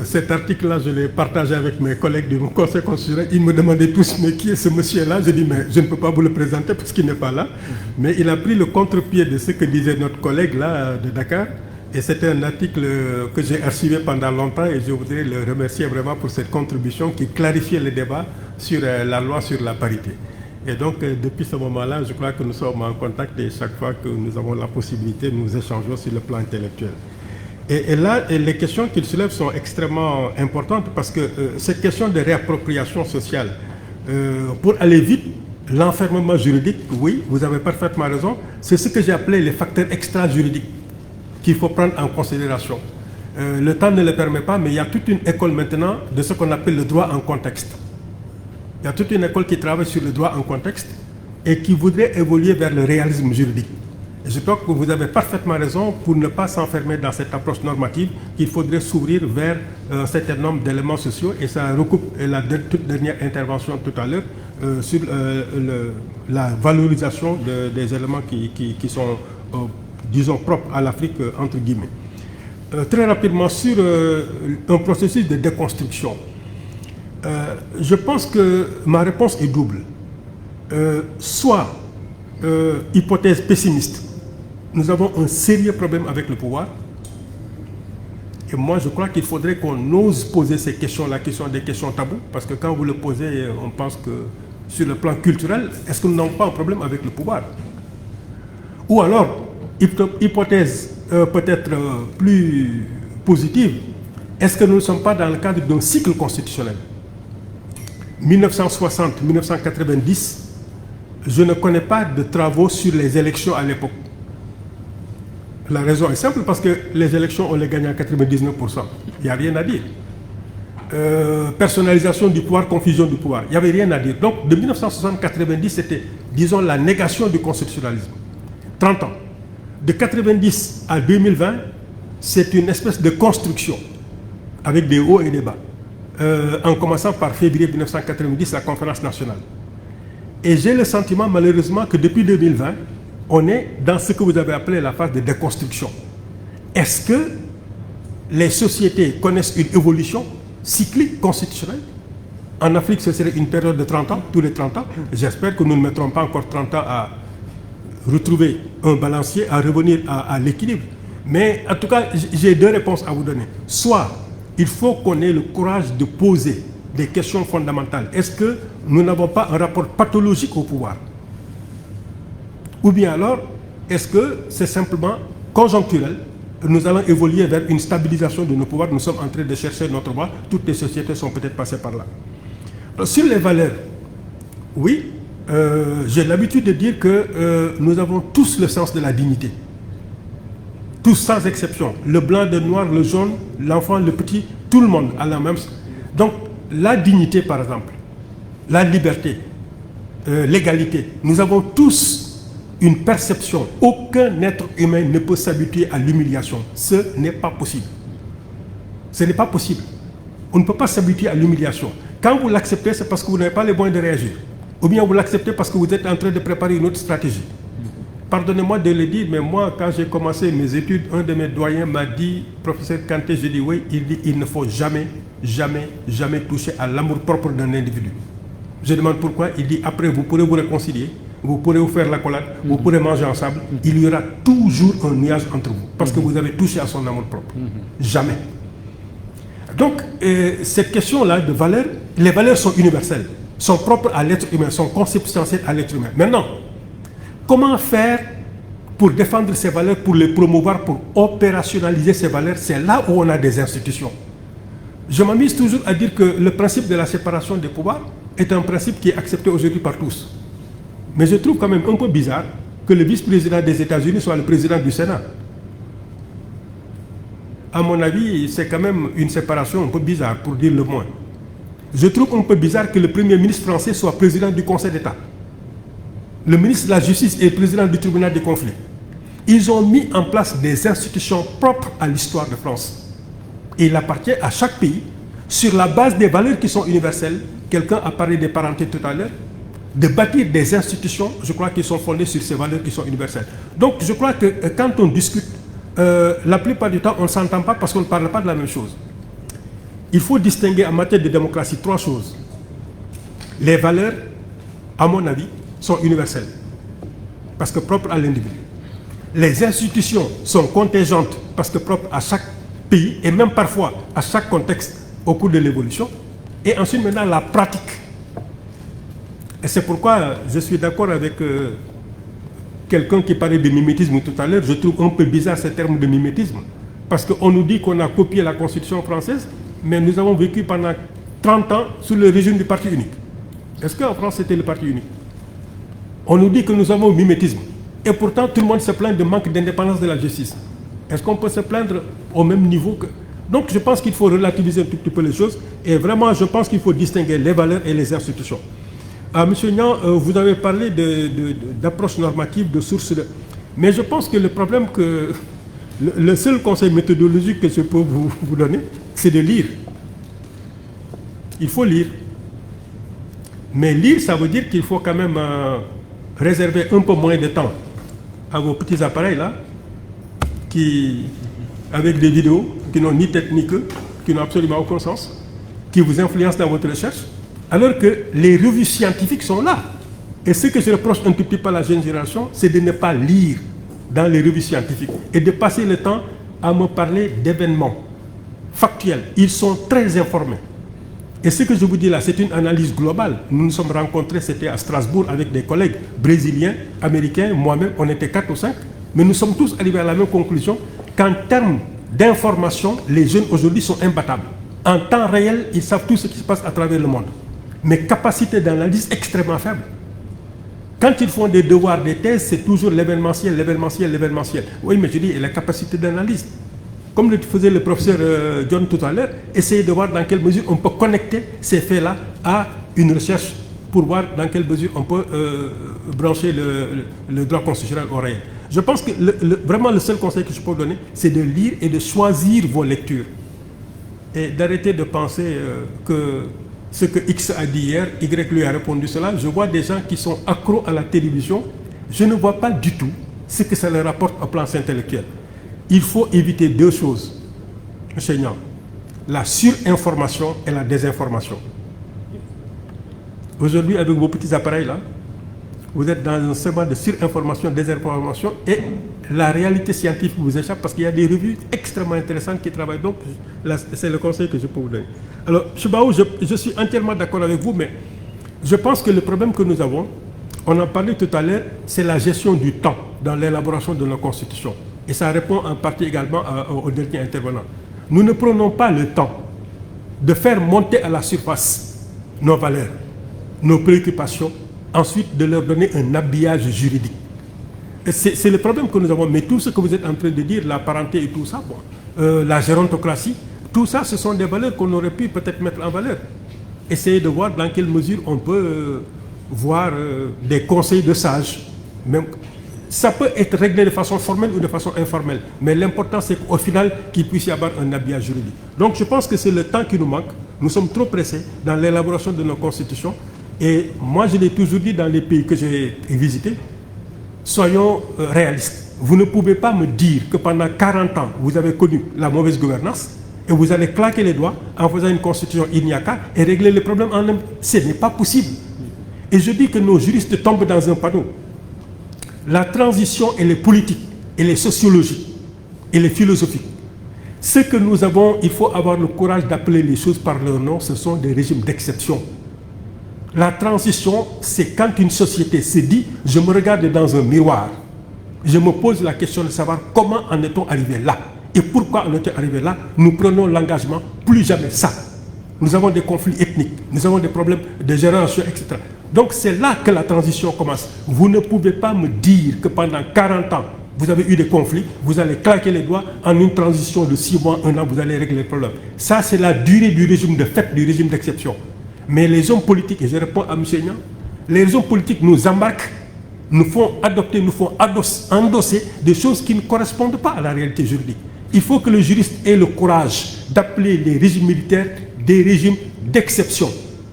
Cet article-là, je l'ai partagé avec mes collègues du Conseil constitutionnel. Ils me demandaient tous, mais qui est ce monsieur-là? J'ai dit, mais je ne peux pas vous le présenter parce qu'il n'est pas là. Mais il a pris le contre-pied de ce que disait notre collègue là de Dakar. Et c'était un article que j'ai archivé pendant longtemps et je voudrais le remercier vraiment pour cette contribution qui clarifiait le débat sur la loi sur la parité. Et donc, depuis ce moment-là, je crois que nous sommes en contact et chaque fois que nous avons la possibilité, nous échangeons sur le plan intellectuel. Et là, les questions qu'il soulève sont extrêmement importantes parce que cette question de réappropriation sociale, pour aller vite, l'enfermement juridique, oui, vous avez parfaitement raison, c'est ce que j'ai appelé les facteurs extra-juridiques qu'il faut prendre en considération. Le temps ne le permet pas, mais il y a toute une école maintenant de ce qu'on appelle le droit en contexte. Il y a toute une école qui travaille sur le droit en contexte et qui voudrait évoluer vers le réalisme juridique. Et je crois que vous avez parfaitement raison pour ne pas s'enfermer dans cette approche normative, qu'il faudrait s'ouvrir vers un certain nombre d'éléments sociaux. Et ça recoupe la toute dernière intervention tout à l'heure sur la valorisation des éléments qui sont, disons, propres à l'Afrique, entre guillemets. Très rapidement, sur un processus de déconstruction. Je pense que ma réponse est double. Soit, hypothèse pessimiste, nous avons un sérieux problème avec le pouvoir, Et moi, je crois qu'il faudrait qu'on ose poser ces questions-là, qui sont des questions taboues, parce que quand vous le posez, on pense que sur le plan culturel, est-ce que nous n'avons pas un problème avec le pouvoir? Ou alors, hypothèse peut-être plus positive, est-ce que nous ne sommes pas dans le cadre d'un cycle constitutionnel? 1960-1990, je ne connais pas de travaux sur les élections à l'époque. La raison est simple, parce que les élections, on les gagne à 99%. Il n'y a rien à dire. Personnalisation du pouvoir, confusion du pouvoir. Il n'y avait rien à dire. Donc, de 1960-90, c'était, disons, la négation du constitutionnalisme. 30 ans. De 90 à 2020, c'est une espèce de construction, avec des hauts et des bas. En commençant par février 1990, la conférence nationale. Et j'ai le sentiment, malheureusement, que depuis 2020, on est dans ce que vous avez appelé la phase de déconstruction. Est-ce que les sociétés connaissent une évolution cyclique constitutionnelle? En Afrique, ce serait une période de 30 ans, tous les 30 ans. J'espère que nous ne mettrons pas encore 30 ans à retrouver un balancier, à revenir à l'équilibre. Mais en tout cas, j'ai deux réponses à vous donner. Soit, il faut qu'on ait le courage de poser des questions fondamentales. Est-ce que nous n'avons pas un rapport pathologique au pouvoir? Ou bien alors, est-ce que c'est simplement conjoncturel? Nous allons évoluer vers une stabilisation de nos pouvoirs. Nous sommes en train de chercher notre voie. Toutes les sociétés sont peut-être passées par là. Alors, sur les valeurs, oui, j'ai l'habitude de dire que nous avons tous le sens de la dignité. Tous sans exception. Le blanc, le noir, le jaune, l'enfant, le petit, tout le monde a la même. Donc, la dignité, par exemple, la liberté, l'égalité, nous avons tous une perception. Aucun être humain ne peut s'habituer à l'humiliation. Ce n'est pas possible. Ce n'est pas possible. On ne peut pas s'habituer à l'humiliation. Quand vous l'acceptez, c'est parce que vous n'avez pas les moyens de réagir. Ou bien vous l'acceptez parce que vous êtes en train de préparer une autre stratégie. Pardonnez-moi de le dire, mais moi, quand j'ai commencé mes études, un de mes doyens m'a dit, professeur Kanté, je dis oui, il dit il ne faut jamais, jamais, jamais toucher à l'amour propre d'un individu. Je demande pourquoi, il dit après vous pourrez vous réconcilier, vous pourrez vous faire l'accolade, vous pourrez manger ensemble, il y aura toujours un nuage entre vous, parce que vous avez touché à son amour propre. Jamais. Donc, cette question-là de valeurs, les valeurs sont universelles, sont propres à l'être humain, sont consubstantielles à l'être humain. Maintenant, comment faire pour défendre ces valeurs, pour les promouvoir, pour opérationnaliser ces valeurs? C'est là où on a des institutions. Je m'amuse toujours à dire que le principe de la séparation des pouvoirs est un principe qui est accepté aujourd'hui par tous. Mais je trouve quand même un peu bizarre que le vice-président des États-Unis soit le président du Sénat. À mon avis, c'est quand même une séparation un peu bizarre, pour dire le moins. Je trouve un peu bizarre que le Premier ministre français soit président du Conseil d'État. Le ministre de la Justice est président du tribunal des conflits. Ils ont mis en place des institutions propres à l'histoire de France. Et il appartient à chaque pays, sur la base des valeurs qui sont universelles, quelqu'un a parlé des parentés tout à l'heure, de bâtir des institutions, je crois, qui sont fondées sur ces valeurs qui sont universelles. Donc, je crois que quand on discute, la plupart du temps, on ne s'entend pas parce qu'on ne parle pas de la même chose. Il faut distinguer en matière de démocratie trois choses. Les valeurs, à mon avis, sont universelles, parce que propres à l'individu. Les institutions sont contingentes, parce que propres à chaque pays, et même parfois à chaque contexte au cours de l'évolution. Et ensuite, maintenant, la pratique. Et c'est pourquoi je suis d'accord avec quelqu'un qui parlait de mimétisme tout à l'heure. Je trouve un peu bizarre ce terme de mimétisme, parce qu'on nous dit qu'on a copié la Constitution française, mais nous avons vécu pendant 30 ans sous le régime du parti unique. Est-ce qu'en France, c'était le parti unique? On nous dit que nous avons un mimétisme. Et pourtant, tout le monde se plaint de manque d'indépendance de la justice. Est-ce qu'on peut se plaindre au même niveau que... Donc, je pense qu'il faut relativiser un tout petit peu les choses. Et vraiment, je pense qu'il faut distinguer les valeurs et les institutions. Monsieur Nian, vous avez parlé d'approche normative, de sources... Mais je pense que le problème que... Le seul conseil méthodologique que je peux vous donner, c'est de lire. Il faut lire. Mais lire, ça veut dire qu'il faut quand même réserver un peu moins de temps à vos petits appareils là, avec des vidéos qui n'ont ni tête ni queue, qui n'ont absolument aucun sens, qui vous influencent dans votre recherche, alors que les revues scientifiques sont là. Et ce que je reproche un tout petit peu à la jeune génération, c'est de ne pas lire dans les revues scientifiques et de passer le temps à me parler d'événements. factuels, ils sont très informés. Et ce que je vous dis là, c'est une analyse globale. Nous nous sommes rencontrés, c'était à Strasbourg, avec des collègues brésiliens, américains, moi-même, on était 4 ou 5, mais nous sommes tous arrivés à la même conclusion qu'en termes d'information, les jeunes aujourd'hui sont imbattables. En temps réel, ils savent tout ce qui se passe à travers le monde. Mais capacité d'analyse extrêmement faible. Quand ils font des devoirs, des thèses, c'est toujours l'événementiel, l'événementiel, l'événementiel. Oui, mais je dis, et la capacité d'analyse. Comme le faisait le professeur John tout à l'heure, essayer de voir dans quelle mesure on peut connecter ces faits-là à une recherche pour voir dans quelle mesure on peut brancher le droit constitutionnel au réel. Je pense que vraiment le seul conseil que je peux donner, c'est de lire et de choisir vos lectures. Et d'arrêter de penser que ce que X a dit hier, Y lui a répondu cela. Je vois des gens qui sont accros à la télévision. Je ne vois pas du tout ce que ça leur rapporte au plan intellectuel. Il faut éviter 2 choses, enseignants. La surinformation et la désinformation. Aujourd'hui, avec vos petits appareils là, vous êtes dans un segment de surinformation, désinformation, et la réalité scientifique vous échappe parce qu'il y a des revues extrêmement intéressantes qui travaillent. Donc, c'est le conseil que je peux vous donner. Alors, Choubaou, je suis entièrement d'accord avec vous, mais je pense que le problème que nous avons, on en parlait tout à l'heure, c'est la gestion du temps dans l'élaboration de nos constitutions. Et ça répond en partie également au dernier intervenant. Nous ne prenons pas le temps de faire monter à la surface nos valeurs, nos préoccupations, ensuite de leur donner un habillage juridique. C'est le problème que nous avons. Mais tout ce que vous êtes en train de dire, la parenté et tout ça, bon, la gérontocratie, tout ça, ce sont des valeurs qu'on aurait pu peut-être mettre en valeur. Essayer de voir dans quelle mesure on peut voir des conseils de sages. Même, ça peut être réglé de façon formelle ou de façon informelle. Mais l'important, c'est qu'au final, qu'il puisse y avoir un habillage juridique. Donc je pense que c'est le temps qui nous manque. Nous sommes trop pressés dans l'élaboration de nos constitutions. Et moi, je l'ai toujours dit dans les pays que j'ai visités, soyons réalistes. Vous ne pouvez pas me dire que pendant 40 ans, vous avez connu la mauvaise gouvernance et vous allez claquer les doigts en faisant une constitution INIACA et régler les problèmes en même. Ce n'est pas possible. Et je dis que nos juristes tombent dans un panneau. La transition, elle est politique, elle est sociologique, elle est philosophique. Ce que nous avons, il faut avoir le courage d'appeler les choses par leur nom, ce sont des régimes d'exception. La transition, c'est quand une société se dit, je me regarde dans un miroir, je me pose la question de savoir comment en est-on arrivé là et pourquoi en est-on arrivé là. Nous prenons l'engagement, plus jamais ça. Nous avons des conflits ethniques, nous avons des problèmes de génération, etc. Donc c'est là que la transition commence. Vous ne pouvez pas me dire que pendant 40 ans, vous avez eu des conflits, vous allez claquer les doigts, en une transition de 6 mois, 1 an, vous allez régler les problèmes. Ça, c'est la durée du régime de fait, du régime d'exception. Mais les hommes politiques, et je réponds à M. Nian, les hommes politiques nous embarquent, nous font adopter, nous font endosser des choses qui ne correspondent pas à la réalité juridique. Il faut que le juriste ait le courage d'appeler les régimes militaires des régimes d'exception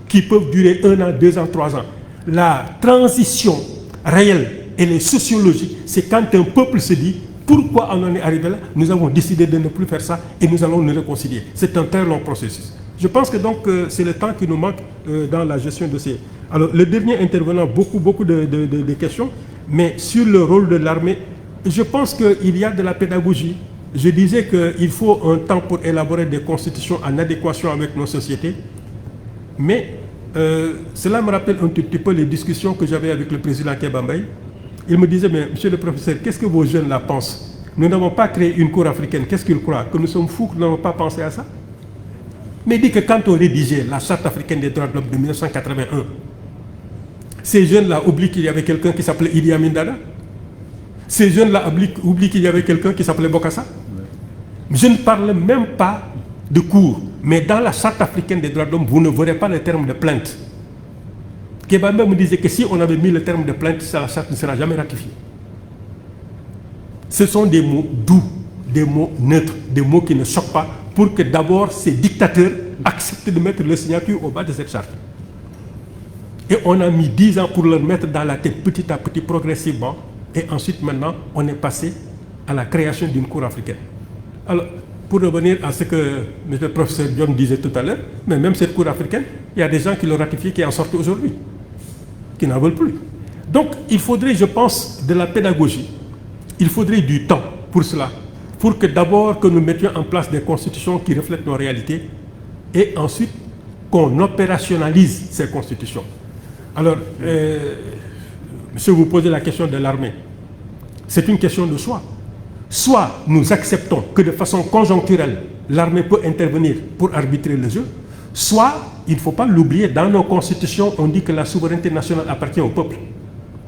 qui peuvent durer 1 an, 2 ans, 3 ans. La transition réelle et les sociologiques, c'est quand un peuple se dit pourquoi on en est arrivé là, nous avons décidé de ne plus faire ça et nous allons nous réconcilier. C'est un très long processus. Je pense que donc c'est le temps qui nous manque dans la gestion de ces... Alors le dernier intervenant, beaucoup de questions, mais sur le rôle de l'armée, je pense qu'il y a de la pédagogie. Je disais qu'il faut un temps pour élaborer des constitutions en adéquation avec nos sociétés, mais cela me rappelle un tout petit peu les discussions que j'avais avec le président Kéba Mbaye. Il me disait, mais monsieur le professeur, qu'est-ce que vos jeunes là pensent? Nous n'avons pas créé une cour africaine, qu'est-ce qu'ils croient? Que nous sommes fous, que nous n'avons pas pensé à ça? Mais il dit que quand on rédigeait la Charte africaine des droits de l'homme de 1981, ces jeunes-là oublient qu'il y avait quelqu'un qui s'appelait Idi Amin Dada. Ces jeunes-là oublient qu'il y avait quelqu'un qui s'appelait Bokassa. Je ne parle même pas de cours, mais dans la Charte africaine des droits de l'homme, vous ne verrez pas le terme de plainte. Kébambe me disait que si on avait mis le terme de plainte, la charte ne sera jamais ratifiée. Ce sont des mots doux, des mots neutres, des mots qui ne choquent pas, pour que d'abord ces dictateurs acceptent de mettre leur signature au bas de cette charte. Et on a mis 10 ans pour leur mettre dans la tête petit à petit, progressivement, et ensuite maintenant, on est passé à la création d'une cour africaine. Alors, pour revenir à ce que le professeur John disait tout à l'heure, mais même cette cour africaine, il y a des gens qui l'ont ratifiée qui en sortent aujourd'hui, qui n'en veulent plus. Donc, il faudrait, je pense, de la pédagogie. Il faudrait du temps pour cela. Il pour que d'abord que nous mettions en place des constitutions qui reflètent nos réalités et ensuite qu'on opérationnalise ces constitutions. Alors, monsieur, vous posez la question de l'armée. C'est une question de choix. Soit nous acceptons que de façon conjoncturelle, l'armée peut intervenir pour arbitrer le jeu, soit, il ne faut pas l'oublier, dans nos constitutions, on dit que la souveraineté nationale appartient au peuple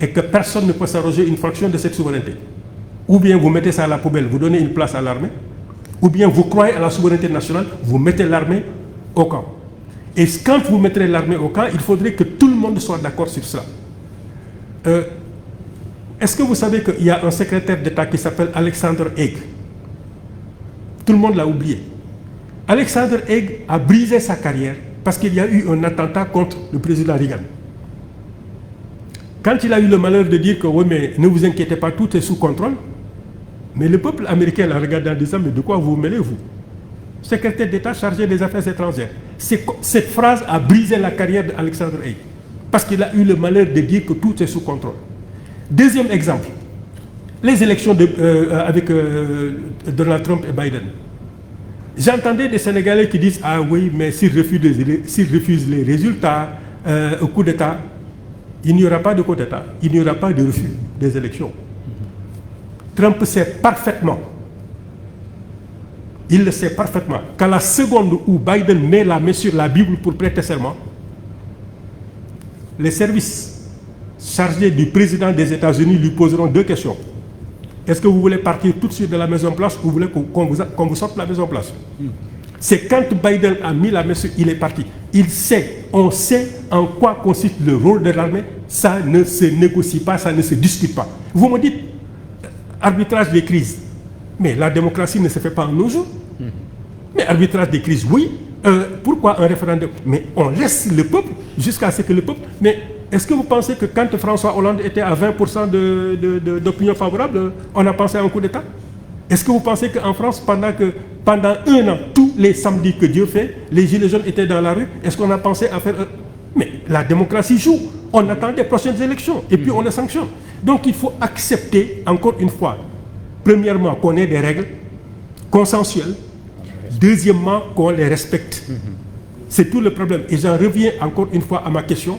et que personne ne peut s'arroger une fraction de cette souveraineté. Ou bien vous mettez ça à la poubelle, vous donnez une place à l'armée, ou bien vous croyez à la souveraineté nationale, vous mettez l'armée au camp. Et quand vous mettrez l'armée au camp, il faudrait que tout le monde soit d'accord sur cela. Est-ce que vous savez qu'il y a un secrétaire d'État qui s'appelle Alexander Haig? Tout le monde l'a oublié. Alexander Haig a brisé sa carrière parce qu'il y a eu un attentat contre le président Reagan. Quand il a eu le malheur de dire que oui, mais ne vous inquiétez pas, tout est sous contrôle, mais le peuple américain l'a regardé en disant, mais de quoi vous mêlez, vous? Secrétaire d'État chargé des affaires étrangères. Cette phrase a brisé la carrière d'Alexander Haig parce qu'il a eu le malheur de dire que tout est sous contrôle. Deuxième exemple, les élections avec Donald Trump et Biden. J'entendais des Sénégalais qui disent « Ah oui, mais s'ils refusent les résultats au coup d'État, il n'y aura pas de coup d'État, il n'y aura pas de refus des élections. » Trump sait parfaitement, il le sait parfaitement, qu'à la seconde où Biden met la main sur la Bible pour prêter serment, les services chargés du président des États-Unis lui poseront deux questions. Est-ce que vous voulez partir tout de suite de la Maison Blanche ou vous voulez qu'on vous sorte de la Maison Blanche? C'est quand Biden a mis la main sur, il est parti. Il sait, on sait en quoi consiste le rôle de l'armée. Ça ne se négocie pas, ça ne se discute pas. Vous me dites, arbitrage des crises. Mais la démocratie ne se fait pas en nos jours. Mais arbitrage des crises, oui. Pourquoi un référendum? Mais on laisse le peuple jusqu'à ce que le peuple... Mais est-ce que vous pensez que quand François Hollande était à 20% d'opinion favorable, on a pensé à un coup d'État? Est-ce que vous pensez qu'en France, pendant un an, tous les samedis que Dieu fait, les gilets jaunes étaient dans la rue, est-ce qu'on a pensé à faire... Mais la démocratie joue. On attend les prochaines élections et puis on les sanctionne. Donc il faut accepter, encore une fois, premièrement, qu'on ait des règles consensuelles. Deuxièmement, qu'on les respecte. C'est tout le problème. Et j'en reviens encore une fois à ma question.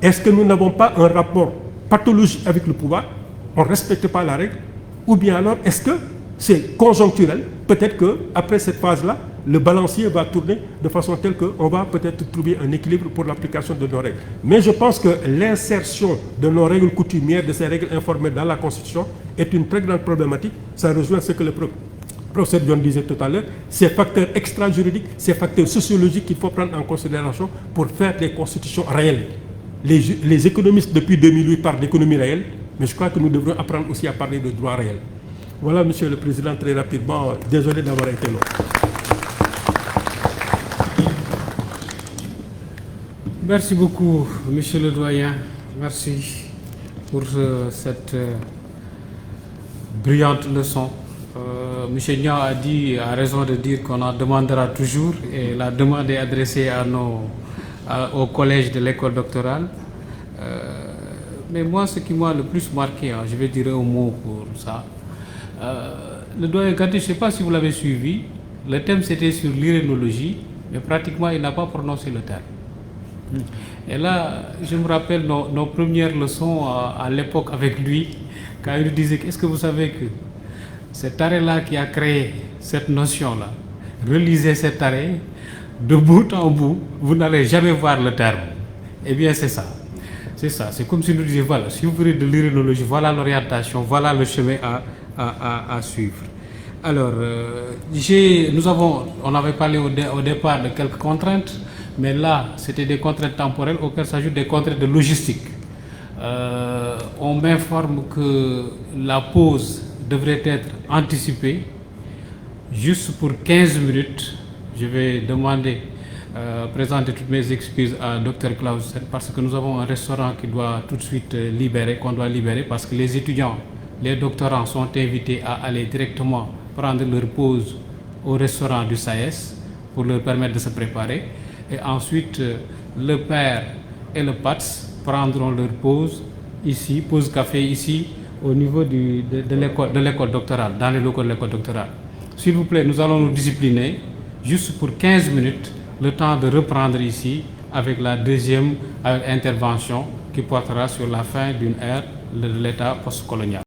Est-ce que nous n'avons pas un rapport pathologique avec le pouvoir? On ne respecte pas la règle? Ou bien alors, est-ce que c'est conjoncturel? Peut-être qu'après cette phase-là, le balancier va tourner de façon telle qu'on va peut-être trouver un équilibre pour l'application de nos règles. Mais je pense que l'insertion de nos règles coutumières, de ces règles informelles dans la Constitution est une très grande problématique. Ça rejoint ce que le professeur John disait tout à l'heure, ces facteurs extra-juridiques, ces facteurs sociologiques qu'il faut prendre en considération pour faire des constitutions réelles. Les économistes depuis 2008 parlent d'économie réelle, mais je crois que nous devrions apprendre aussi à parler de droit réel. Voilà, Monsieur le Président, très rapidement. Désolé d'avoir été long. Merci beaucoup, Monsieur le Doyen. Merci pour cette brillante leçon. Monsieur Niang a raison de dire qu'on en demandera toujours, et la demande est adressée au collège de l'école doctorale. Mais moi, ce qui m'a le plus marqué, je vais dire un mot pour ça. Le doyen Kanté, je ne sais pas si vous l'avez suivi, le thème c'était sur l'irénologie, mais pratiquement il n'a pas prononcé le terme. Et là, je me rappelle nos premières leçons à l'époque avec lui, quand il nous disait, est-ce que vous savez que cet arrêt-là qui a créé cette notion-là, relisez cet arrêt, de bout en bout, vous n'allez jamais voir le terme. Eh bien, c'est ça. C'est ça. C'est comme si nous disions, voilà, si vous voulez de l'irénologie, voilà l'orientation, voilà le chemin à suivre. Alors, on avait parlé au départ de quelques contraintes, mais là, c'était des contraintes temporelles auxquelles s'ajoutent des contraintes de logistique. On m'informe que la pause devrait être anticipée juste pour 15 minutes. Je vais présenter toutes mes excuses à Dr Clausen parce que nous avons un restaurant qui doit tout de suite qu'on doit libérer parce que les étudiants, les doctorants sont invités à aller directement prendre leur pause au restaurant du SAES pour leur permettre de se préparer. Et ensuite, le père et le PATS prendront leur pause ici, pause café ici, au niveau de l'école doctorale, dans les locaux de l'école doctorale. S'il vous plaît, nous allons nous discipliner juste pour 15 minutes, le temps de reprendre ici avec la deuxième intervention qui portera sur la fin d'une ère de l'État postcolonial.